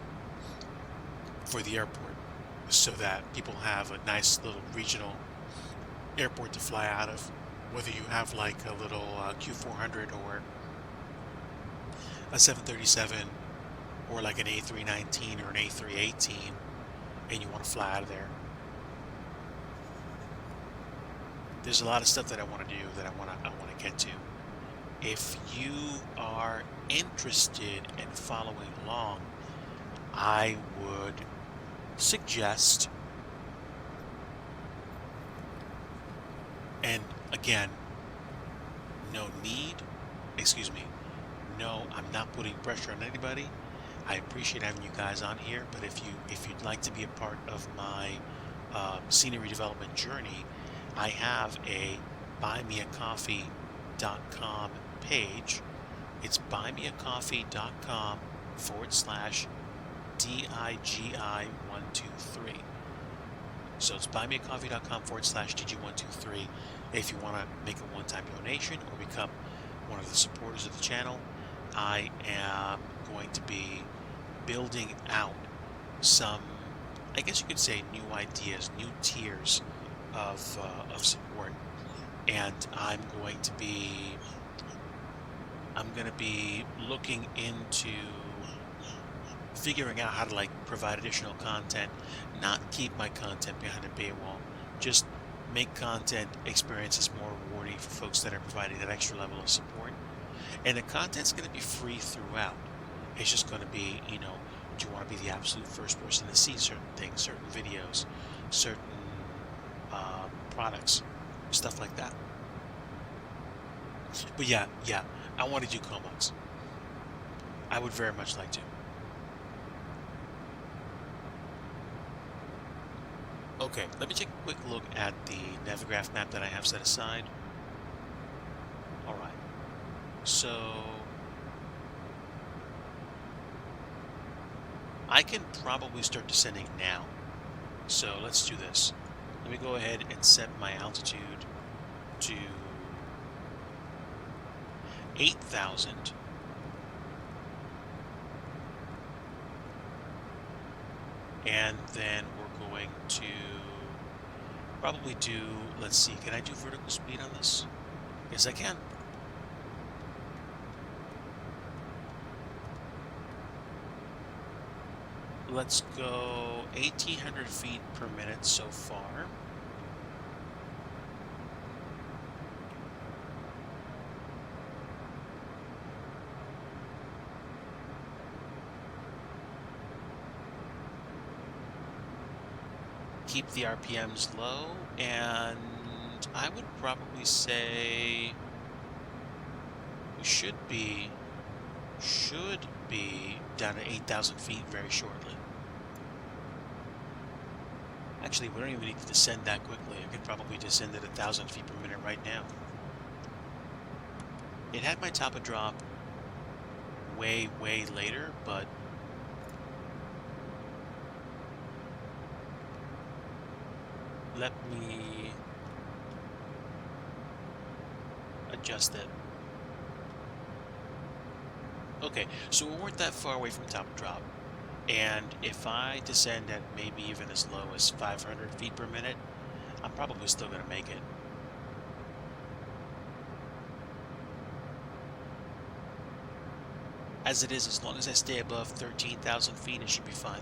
for the airport, so that people have a nice little regional airport to fly out of. Whether you have like a little Q400 or a 737 or like an A319 or an A318, and you want to fly out of there. There's a lot of stuff that I want to do that I want to get to. if you are interested in following along, I would suggest, and again, no need, excuse me, no, I'm not putting pressure on anybody. I appreciate having you guys on here, but if you'd like to be a part of my scenery development journey, I have a buymeacoffee.com page. It's buymeacoffee.com/DIGI123. So it's buymeacoffee.com/DIGI123 if you want to make a one-time donation or become one of the supporters of the channel. I am going to be building out some, I guess you could say, new ideas, new tiers of support, and I'm going to be looking into figuring out how to like provide additional content, not keep my content behind a paywall, just make content experiences more rewarding for folks that are providing that extra level of support. And the content's going to be free throughout. It's just going to be, do you want to be the absolute first person to see certain things, certain videos, certain products, stuff like that. But yeah, I want to do combos. I would very much like to. Okay, let me take a quick look at the Navigraph map that I have set aside. All right, so I can probably start descending now. So let's do this. Let me go ahead and set my altitude to 8,000. And then we're going to probably do, let's see, can I do vertical speed on this? Yes, I can. Let's go 1,800 feet per minute so far. Keep the RPMs low, and I would probably say we should be down to 8,000 feet very shortly. Actually, we don't even need to descend that quickly. I could probably descend at 1,000 feet per minute right now. It had my top of drop way later, but let me adjust it. Okay, so we weren't that far away from top of drop. And if I descend at maybe even as low as 500 feet per minute, I'm probably still going to make it. As it is, as long as I stay above 13,000 feet, it should be fine.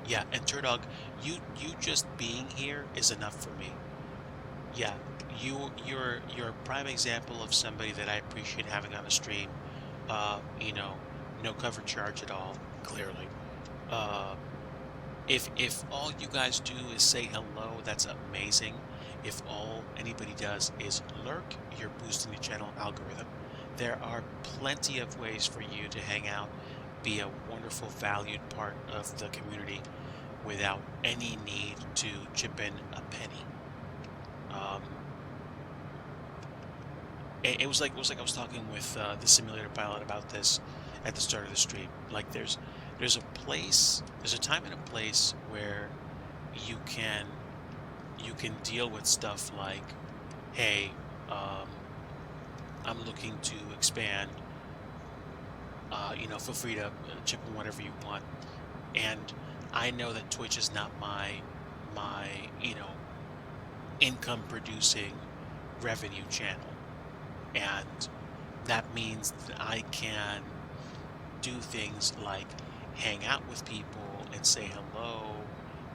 Yeah, and Turdog, you just being here is enough for me. Yeah, you're a prime example of somebody that I appreciate having on the stream. No cover charge at all, clearly. If all you guys do is say hello, that's amazing. If all anybody does is lurk, you're boosting the channel algorithm. There are plenty of ways for you to hang out, be a wonderful, valued part of the community without any need to chip in a penny. It was like I was talking with the simulator pilot about this at the start of the stream. Like there's a time and a place where you can deal with stuff like, hey, I'm looking to expand. Feel free to chip in whatever you want. And I know that Twitch is not my income producing revenue channel. And that means that I can do things like hang out with people and say hello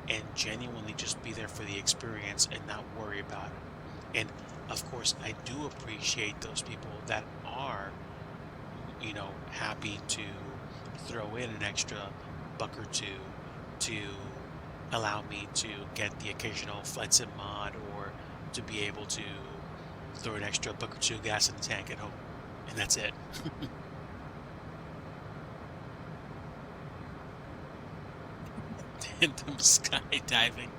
and genuinely just be there for the experience and not worry about it. And of course, I do appreciate those people that are, happy to throw in an extra buck or two to allow me to get the occasional flight sim mod, or to be able to throw an extra buck or two of gas in the tank at home. And that's it. And them skydiving.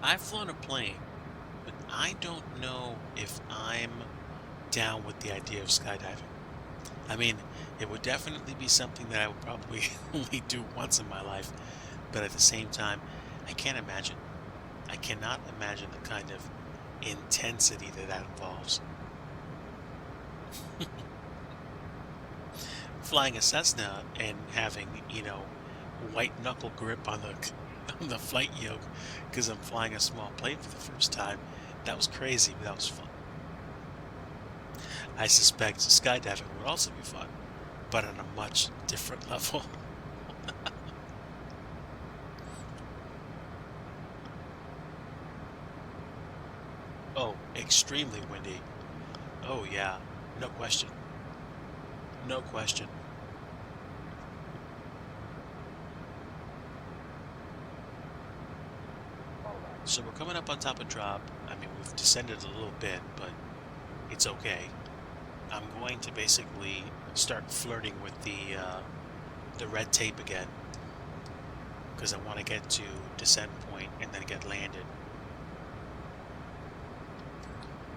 I've flown a plane, but I don't know if I'm down with the idea of skydiving. I mean, it would definitely be something that I would probably only do once in my life, but at the same time, I can't imagine. I cannot imagine the kind of intensity that involves. Flying a Cessna and having, white knuckle grip on the on the flight yoke because I'm flying a small plane for the first time. That was crazy, but that was fun. I suspect skydiving would also be fun, but on a much different level. Oh, extremely windy. Oh yeah, no question. No question. So we're coming up on top of drop. I mean, we've descended a little bit, but it's okay. I'm going to basically start flirting with the red tape again, because I want to get to descent point and then get landed.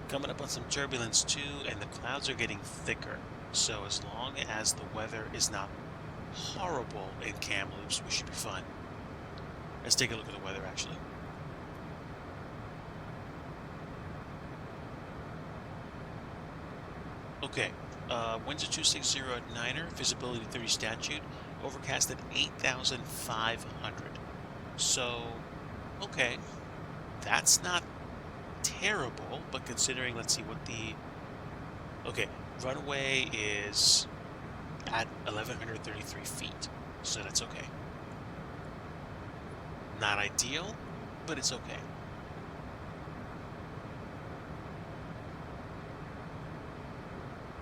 Coming up on some turbulence too, and the clouds are getting thicker. So as long as the weather is not horrible in Kamloops, we should be fine. Let's take a look at the weather actually. Okay, winds at 260 at Niner, visibility 30 statute, overcast at 8,500. So, okay, that's not terrible, but considering, let's see what the, okay, runway is at 1,133 feet, so that's okay. Not ideal, but it's okay.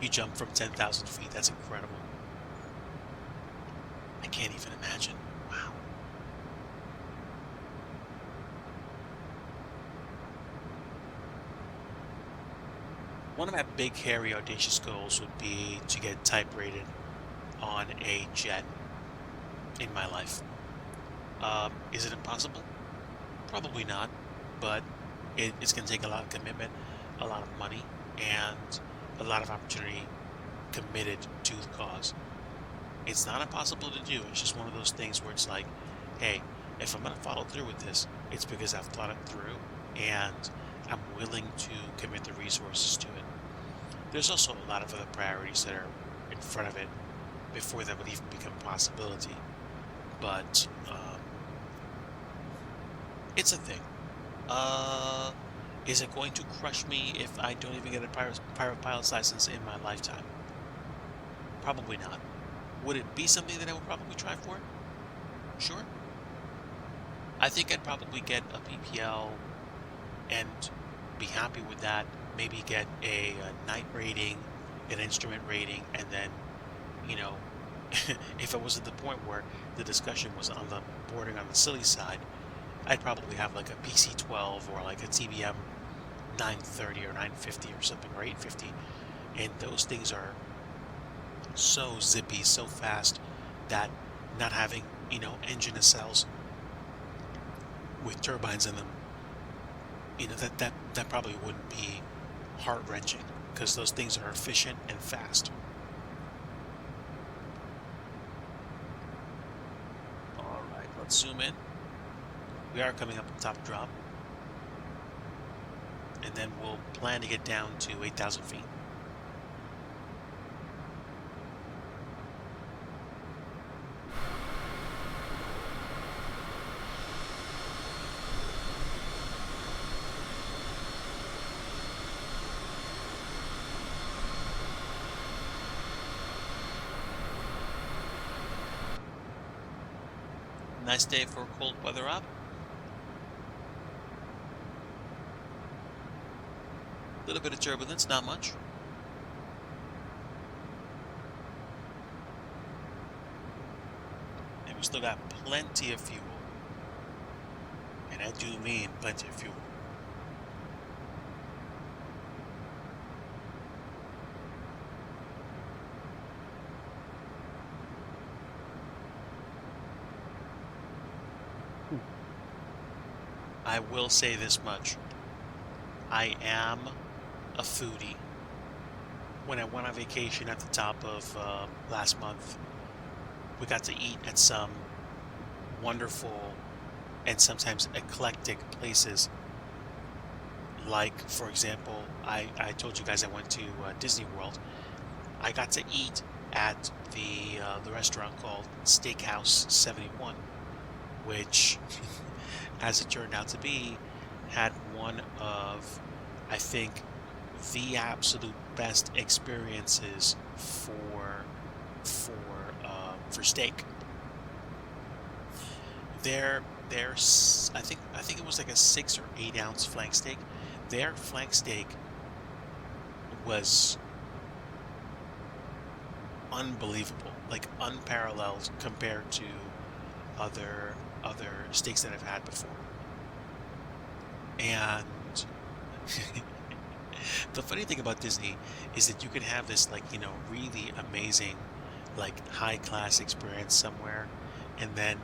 You jump from 10,000 feet. That's incredible. I can't even imagine. Wow. One of my big, hairy, audacious goals would be to get type rated on a jet in my life. Is it impossible? Probably not, but it's going to take a lot of commitment, a lot of money, and a lot of opportunity committed to the cause. It's not impossible to do. It's just one of those things where it's like, hey, if I'm going to follow through with this, it's because I've thought it through and I'm willing to commit the resources to it. There's also a lot of other priorities that are in front of it before that would even become a possibility. But it's a thing. Is it going to crush me if I don't even get a private pilot's license in my lifetime? Probably not. Would it be something that I would probably try for? Sure. I think I'd probably get a PPL and be happy with that. Maybe get a night rating, an instrument rating, and then, if it was at the point where the discussion was on the bordering on the silly side, I'd probably have like a PC-12 or like a TBM 930 or 950 or something, or 850. And those things are so zippy, so fast, that not having, engine nacelles with turbines in them, that probably wouldn't be heart-wrenching, because those things are efficient and fast. All right, let's zoom in. We are coming up on top of drop, and then we'll plan to get down to 8,000 feet. Nice day for a cold weather up. A little bit of turbulence, not much. And we still got plenty of fuel. And I do mean plenty of fuel. I will say this much. I am a foodie. When I went on vacation at the top of last month, we got to eat at some wonderful and sometimes eclectic places. Like, for example, I told you guys I went to Disney World. I got to eat at the restaurant called Steakhouse 71, which, as it turned out to be, had one of, I think, the absolute best experiences for steak. There's I think it was like a 6 or 8 ounce flank steak. Their flank steak was unbelievable, like unparalleled compared to other steaks that I've had before. And the funny thing about Disney is that you can have this, like, really amazing, like, high class experience somewhere, and then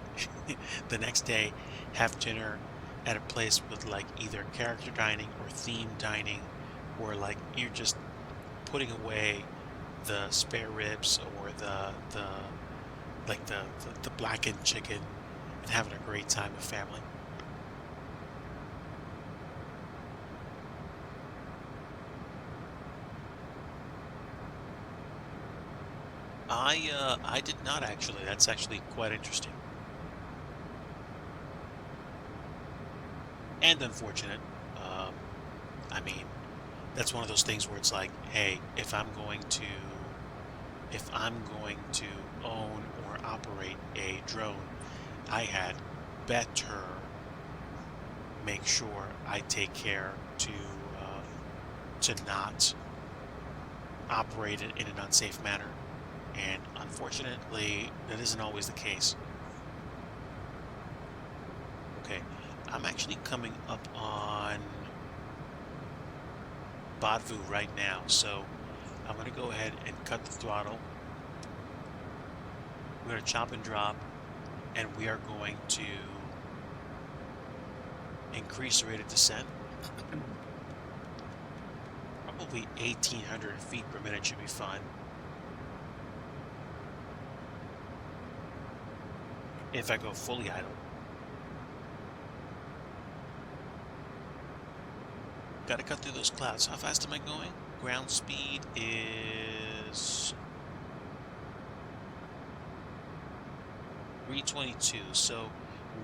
the next day have dinner at a place with, like, either character dining or theme dining, or like you're just putting away the spare ribs or the blackened chicken and having a great time with family. I did not actually. That's actually quite interesting and unfortunate. Um, I mean, that's one of those things where it's like, hey, if I'm going to own or operate a drone, I had better make sure I take care to not operate it in an unsafe manner. And unfortunately, that isn't always the case. Okay, I'm actually coming up on Badvu right now, so I'm going to go ahead and cut the throttle. We're going to chop and drop, and we are going to increase the rate of descent. Probably 1,800 feet per minute should be fine. If I go fully idle. Gotta cut through those clouds. How fast am I going? Ground speed is 322, so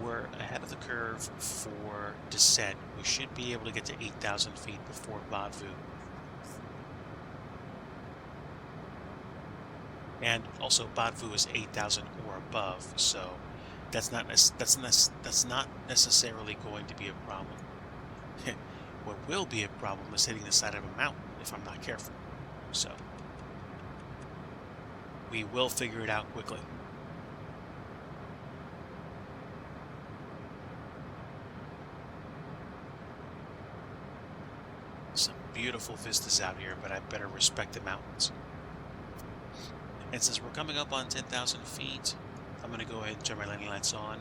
we're ahead of the curve for descent. We should be able to get to 8,000 feet before Badvu. And also Badvu is 8,000 or above, so that's not necessarily going to be a problem. What will be a problem is hitting the side of a mountain if I'm not careful. So we will figure it out quickly. Some beautiful vistas out here, but I better respect the mountains. And since we're coming up on 10,000 feet, I'm going to go ahead and turn my landing lights on.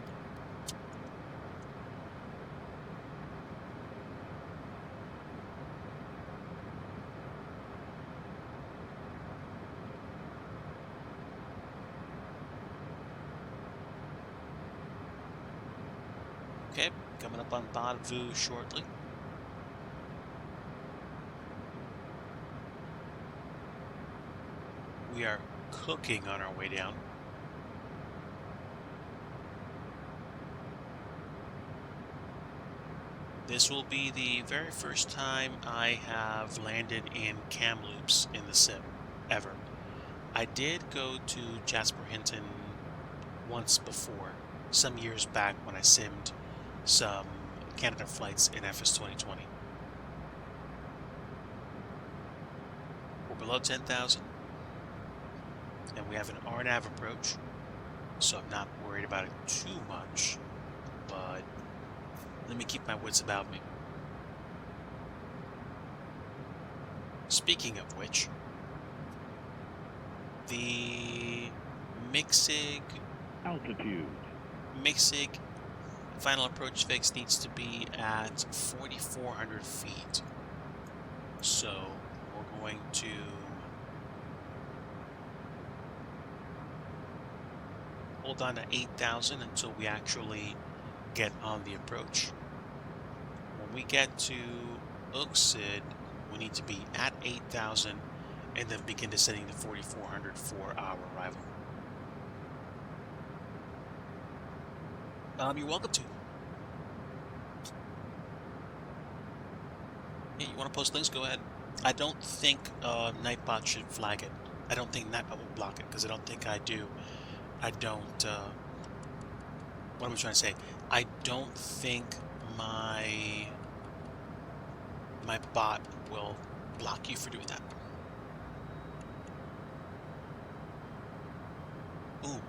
Okay, coming up on Badvu shortly. We are cooking on our way down. This will be the very first time I have landed in Kamloops in the sim, ever. I did go to Jasper Hinton once before, some years back when I simmed some Canada flights in FS 2020. We're below 10,000, and we have an RNAV approach, so I'm not worried about it too much, but let me keep my wits about me. Speaking of which, the MIGSIG final approach fix needs to be at 4,400 feet. So we're going to hold on to 8,000 until we actually get on the approach. When we get to Uxid, we need to be at 8,000 and then begin descending to 4,400 for our arrival. You're welcome to. Yeah, you want to post links? Go ahead. I don't think Nightbot should flag it. I don't think Nightbot will block it because I don't think I do. I don't. What am I trying to say? I don't think my bot will block you for doing that. Ooh.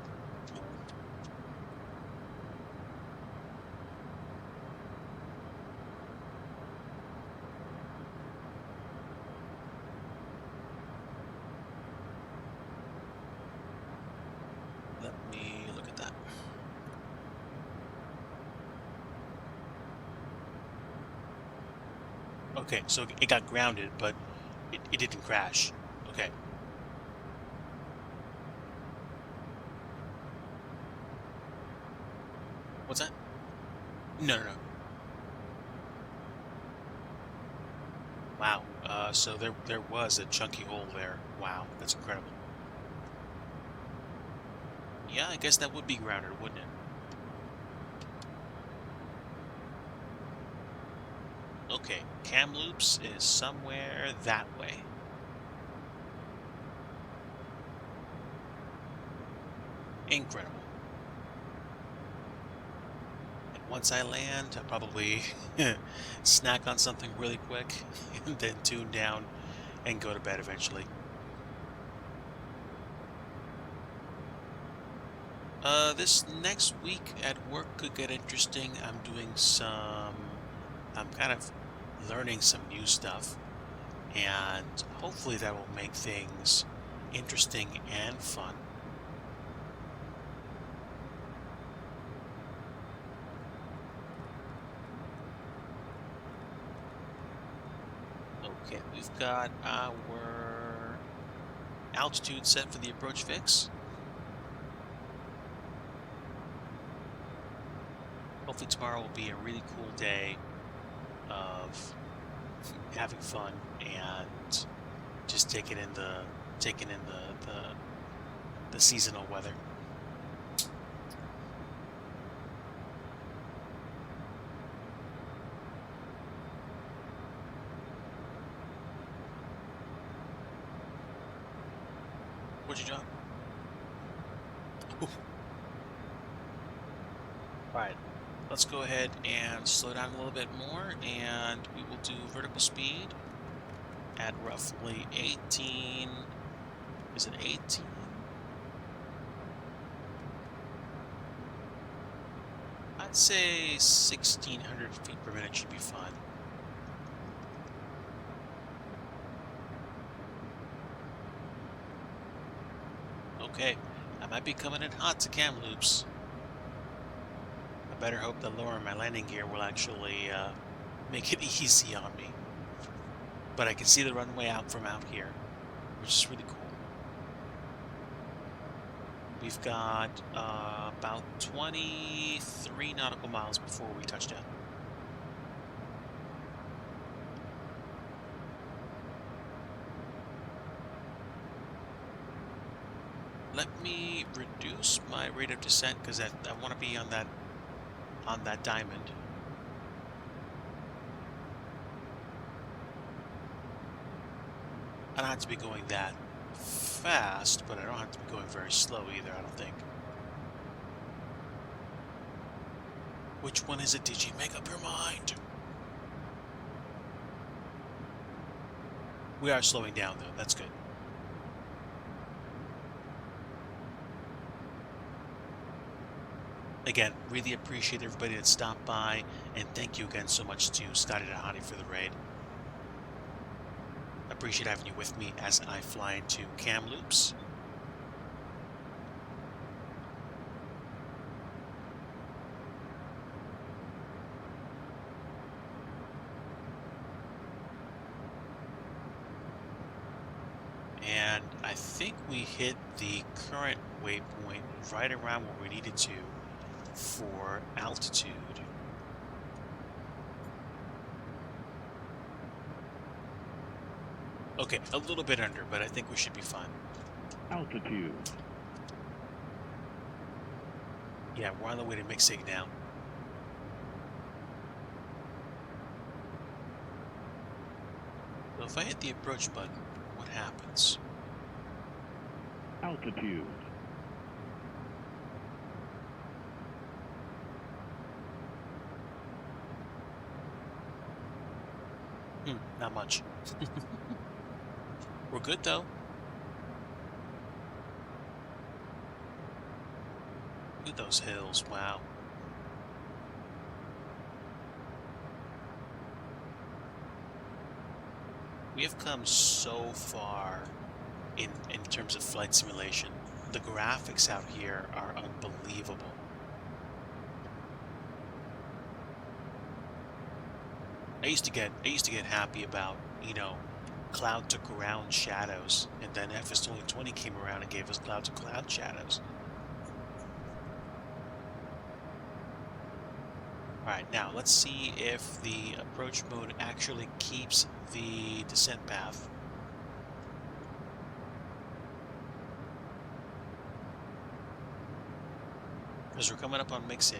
Let me look at that. Okay, so it got grounded, but it didn't crash. Okay. What's that? No. Wow. So there was a chunky hole there. Wow, that's incredible. Yeah, I guess that would be grounded, wouldn't it? Okay, Kamloops is somewhere that way. Incredible. And once I land, I'll probably snack on something really quick and then tune down and go to bed eventually. This next week at work could get interesting. I'm kind of learning some new stuff, and hopefully that will make things interesting and fun. Okay, we've got our altitude set for the approach fix. Hopefully tomorrow will be a really cool day of having fun and just taking in the seasonal weather. What'd you drop? Alright, let's go ahead and slow down a little bit more, and we will do vertical speed at roughly 18. Is it 18? I'd say 1,600 feet per minute should be fine. Okay, I might be coming in hot to Kamloops. I better hope that lowering my landing gear will actually make it easy on me. But I can see the runway out from out here, which is really cool. We've got about 23 nautical miles before we touch down. Let me reduce my rate of descent because I want to be on that diamond. I don't have to be going that fast, but I don't have to be going very slow either, I don't think. Which one is it, DG? Make up your mind. We are slowing down, though. That's good. Again, really appreciate everybody that stopped by, and thank you again so much to Scotty Dahani for the raid. Appreciate having you with me as I fly into Kamloops. And I think we hit the current waypoint right around where we needed to for altitude. Okay, a little bit under, but I think we should be fine. Altitude. Yeah, we're on the way to mixing now. So if I hit the approach button, what happens? Altitude. Not much. We're good though. Look at those hills, wow. We have come so far in terms of flight simulation. The graphics out here are unbelievable. I used to get happy about, you know, cloud to ground shadows, and then FS 2020 came around and gave us cloud to cloud shadows. Alright, now let's see if the approach mode actually keeps the descent path. Because we're coming up on Mixig.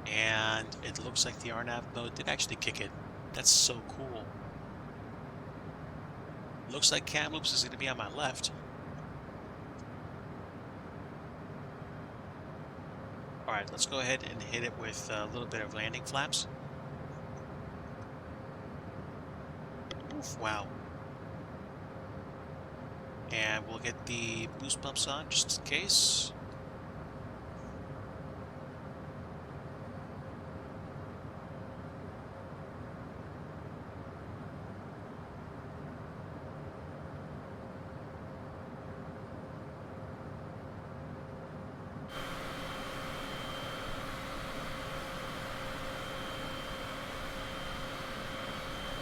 And it looks like the RNAV mode did actually kick it. That's so cool. Looks like Kamloops is going to be on my left. Alright, let's go ahead and hit it with a little bit of landing flaps. Oof, wow. And we'll get the boost pumps on just in case.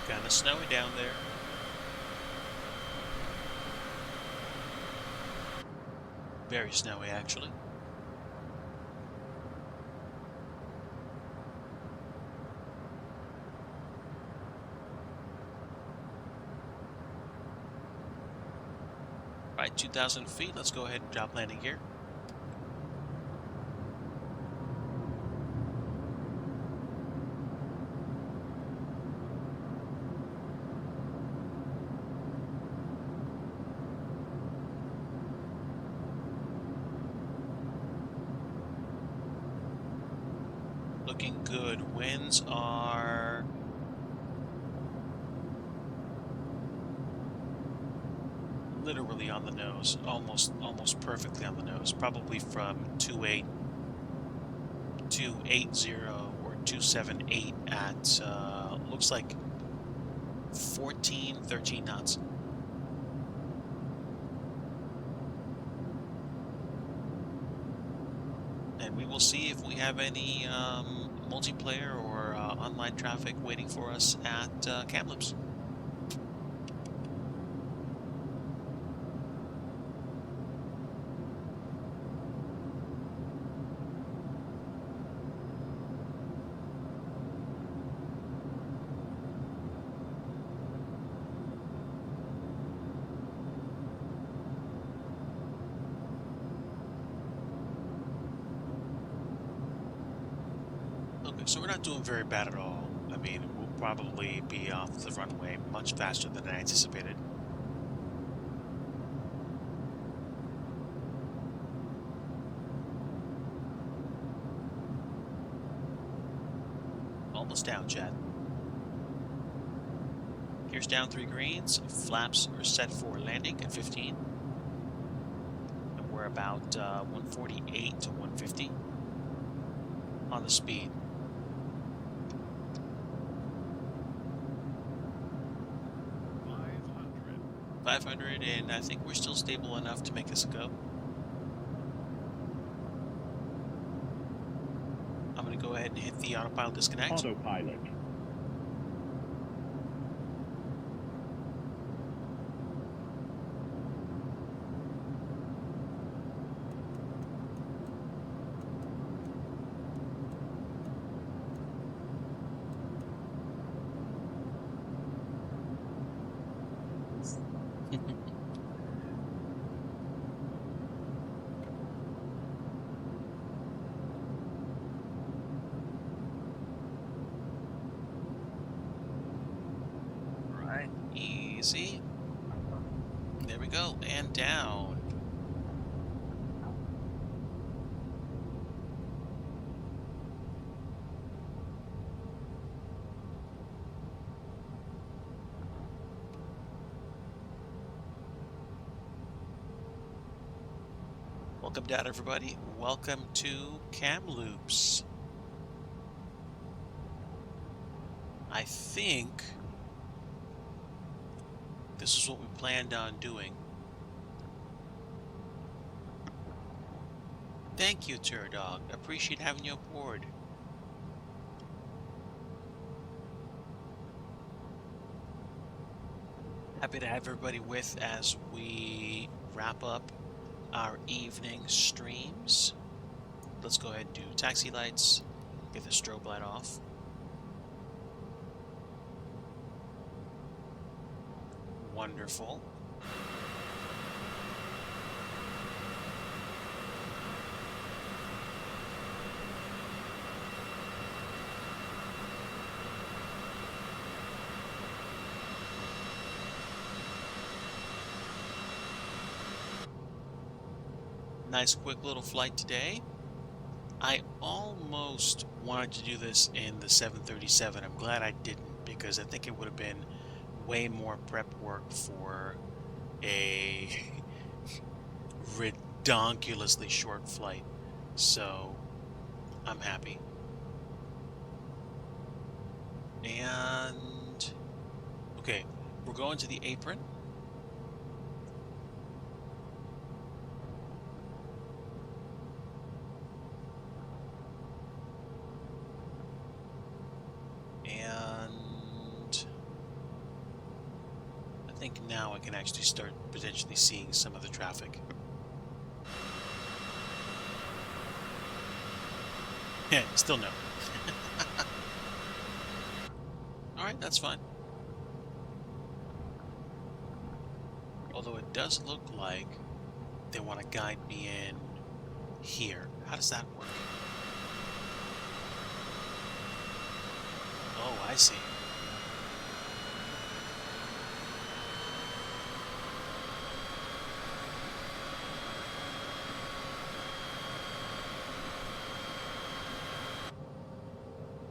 Kind of snowy down there. Very snowy, actually. Right, 2,000 feet. Let's go ahead and drop landing gear. Looking good. Winds are literally on the nose, almost perfectly on the nose. Probably from 28 to 80 or 278 at looks like 13 knots. And we will see if we have any multiplayer or online traffic waiting for us at Kamloops. So we're not doing very bad at all. I mean, probably be off the runway much faster than I anticipated. Almost down, Chad. Gears down 3 greens. Flaps are set for landing at 15. And we're about 148 to 150 on the speed. 500, and I think we're still stable enough to make this a go. I'm going to go ahead and hit the autopilot disconnect. Autopilot. Right, easy. There we go, and down. Welcome down, everybody. Welcome to Kamloops. I think this is what we planned on doing. Thank you, Turdog. Appreciate having you aboard. Happy to have everybody with as we wrap up our evening streams. Let's go ahead and do taxi lights. Get the strobe light off. Wonderful. Nice quick little flight today. I almost wanted to do this in the 737. I'm glad I didn't, because I think it would have been way more prep work for a redonkulously short flight. So I'm happy. And okay, we're going to the apron. And I think now I can actually start potentially seeing some of the traffic. Yeah, still no. Alright, that's fine. Although it does look like they want to guide me in here. How does that work? Oh, I see.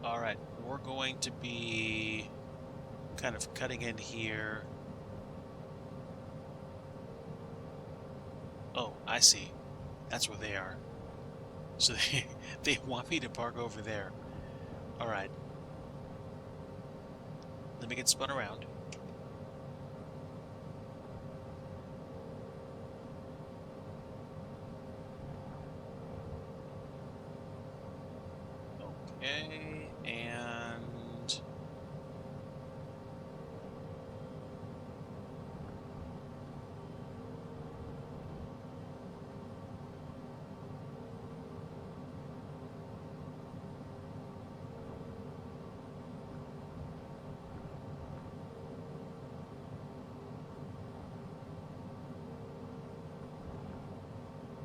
All right, we're going to be kind of cutting in here. Oh, I see. That's where they are. So they want me to park over there. All right. Let me get spun around. Okay, and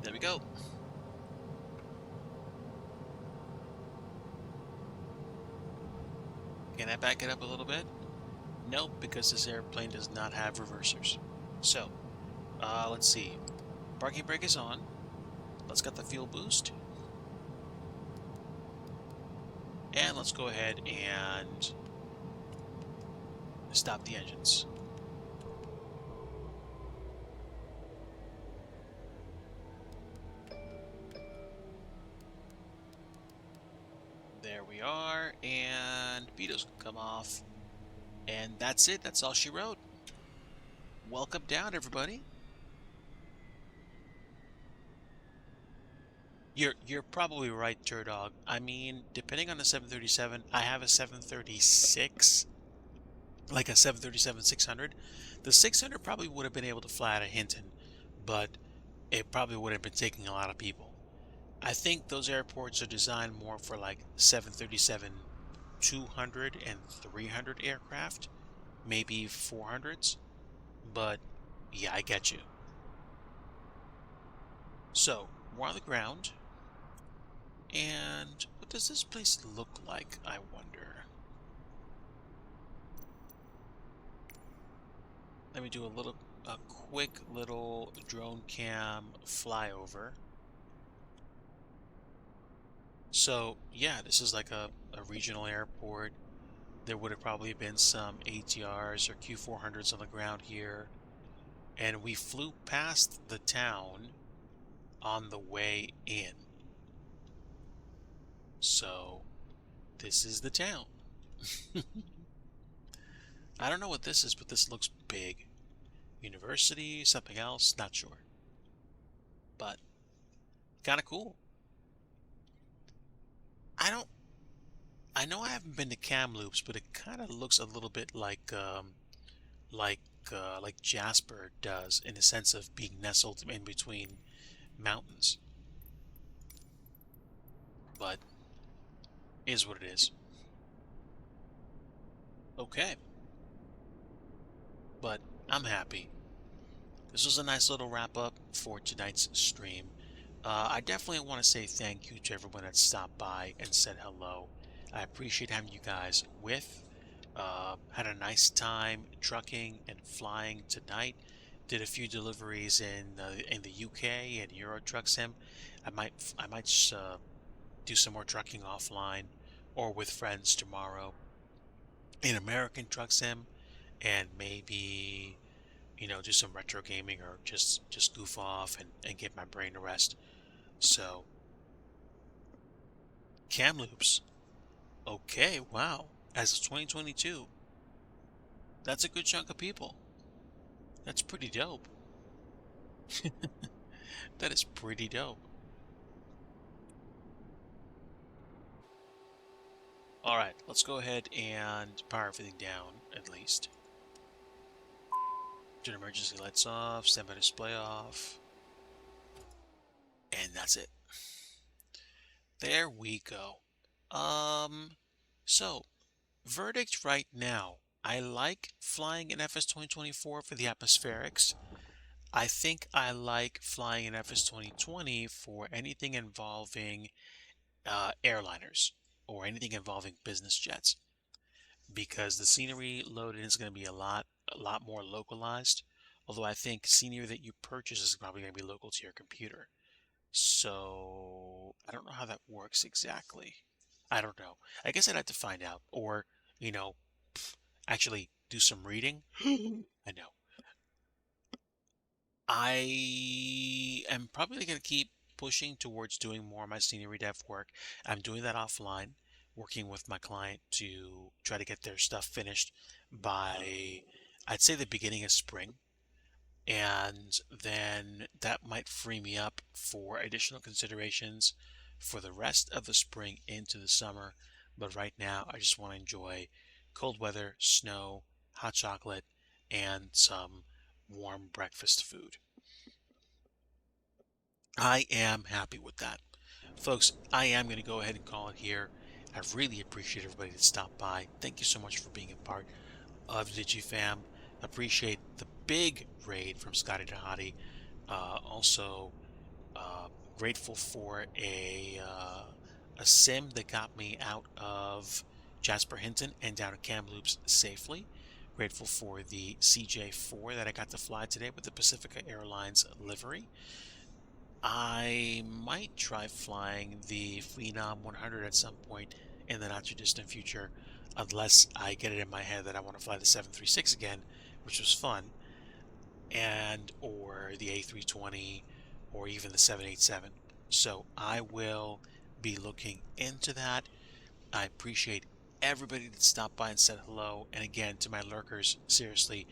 there we go. And I back it up a little bit? Nope, because this airplane does not have reversers. So, let's see. Parking brake is on. Let's get the fuel boost. And let's go ahead and stop the engines. There we are, and Beatles can come off. And that's it. That's all she wrote. Welcome down, everybody. You're probably right, Turdog. I mean, depending on the 737, I have a 736, like a 737-600. The 600 probably would have been able to fly out of Hinton, but it probably would have been taking a lot of people. I think those airports are designed more for like 737 200 and 300 aircraft, maybe 400s, but yeah, I get you. So, we're on the ground, and what does this place look like, I wonder? Let me do a quick little drone cam flyover. So, yeah, this is like a regional airport. There would have probably been some ATRs or Q400s on the ground here. And we flew past the town on the way in. So, this is the town. I don't know what this is, but this looks big. University, something else, not sure. But, kind of cool. I know I haven't been to Kamloops, but it kind of looks a little bit like like Jasper does, in the sense of being nestled in between mountains. But is what it is. Okay, but I'm happy. This was a nice little wrap up for tonight's stream. I definitely want to say thank you to everyone that stopped by and said hello. I appreciate having you guys with. Had a nice time trucking and flying tonight. Did a few deliveries in the UK and Euro Truck Sim. I might do some more trucking offline or with friends tomorrow in American Truck Sim, and maybe do some retro gaming or just goof off and give my brain a rest. So Kamloops, okay, wow, as of 2022, that's a good chunk of people. That's pretty dope. That is pretty dope. All right, let's go ahead and power everything down at least. Turn emergency lights off, standby display off, and that's it. There we go. So verdict right now. I like flying in FS 2024 for the atmospherics. I think I like flying in FS 2020 for anything involving airliners or anything involving business jets, because the scenery loaded is going to be a lot more localized. Although I think scenery that you purchase is probably going to be local to your computer. So I don't know how that works exactly. I don't know. I guess I'd have to find out, or you know, actually do some reading. I know. I am probably going to keep pushing towards doing more of my scenery dev work. I'm doing that offline, working with my client to try to get their stuff finished by, I'd say, the beginning of spring. And then that might free me up for additional considerations for the rest of the spring into the summer. But right now, I just want to enjoy cold weather, snow, hot chocolate, and some warm breakfast food. I am happy with that. Folks, I am going to go ahead and call it here. I really appreciate everybody that stopped by. Thank you so much for being a part of DigiFam. Appreciate the big raid from Scotty Dahati. Also, grateful for a sim that got me out of Jasper Hinton and down to Kamloops safely. Grateful for the CJ4 that I got to fly today with the Pacifica Airlines livery. I might try flying the Phenom 100 at some point in the not too distant future, unless I get it in my head that I want to fly the 736 again, which was fun, and or the A320 or even the 787. So I will be looking into that. I appreciate everybody that stopped by and said hello. And again, to my lurkers, seriously,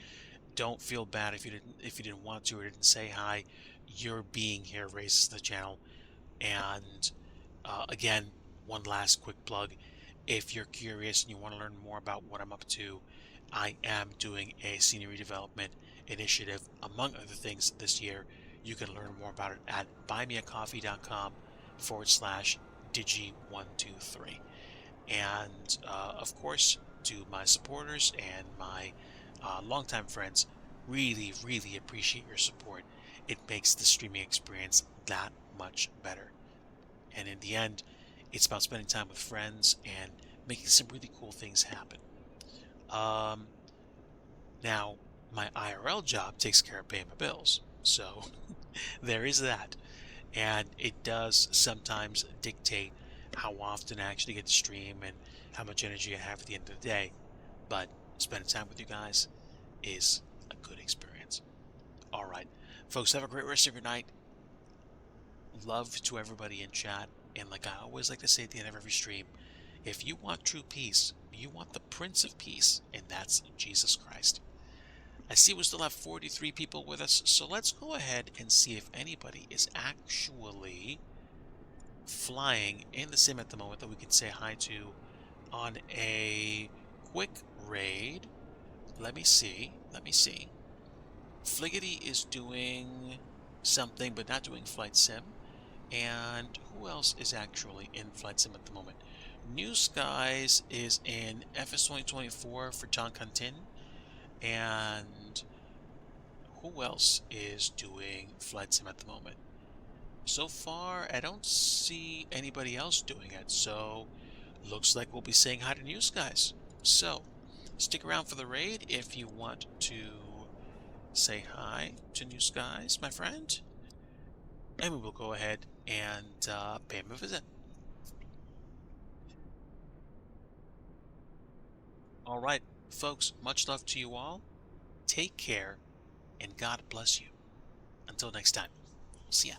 don't feel bad if you didn't want to or didn't say hi. Your being here raises the channel. And again, one last quick plug. If you're curious and you want to learn more about what I'm up to, I am doing a scenery development initiative, among other things, this year. You can learn more about it at buymeacoffee.com/digi123. And of course, to my supporters and my longtime friends, really, really appreciate your support. It makes the streaming experience that much better. And in the end, it's about spending time with friends and making some really cool things happen. Now, my IRL job takes care of paying my bills, so there is that. And it does sometimes dictate how often I actually get to stream and how much energy I have at the end of the day. But spending time with you guys is a good experience. All right, folks, have a great rest of your night. Love to everybody in chat. And like I always like to say at the end of every stream, if you want true peace, you want the Prince of Peace, and that's Jesus Christ. I see we still have 43 people with us, so let's go ahead and see if anybody is actually flying in the sim at the moment that we can say hi to on a quick raid. Let me see. Fliggity is doing something, but not doing flight sim. And who else is actually in flight sim at the moment? New Skies is in FS 2024 for John Cantin. And who else is doing flight sim at the moment? So far, I don't see anybody else doing it, so looks like we'll be saying hi to New Skies. So, stick around for the raid if you want to say hi to New Skies, my friend. And we will go ahead and pay him a visit. All right, folks, much love to you all. Take care, and God bless you. Until next time, see ya.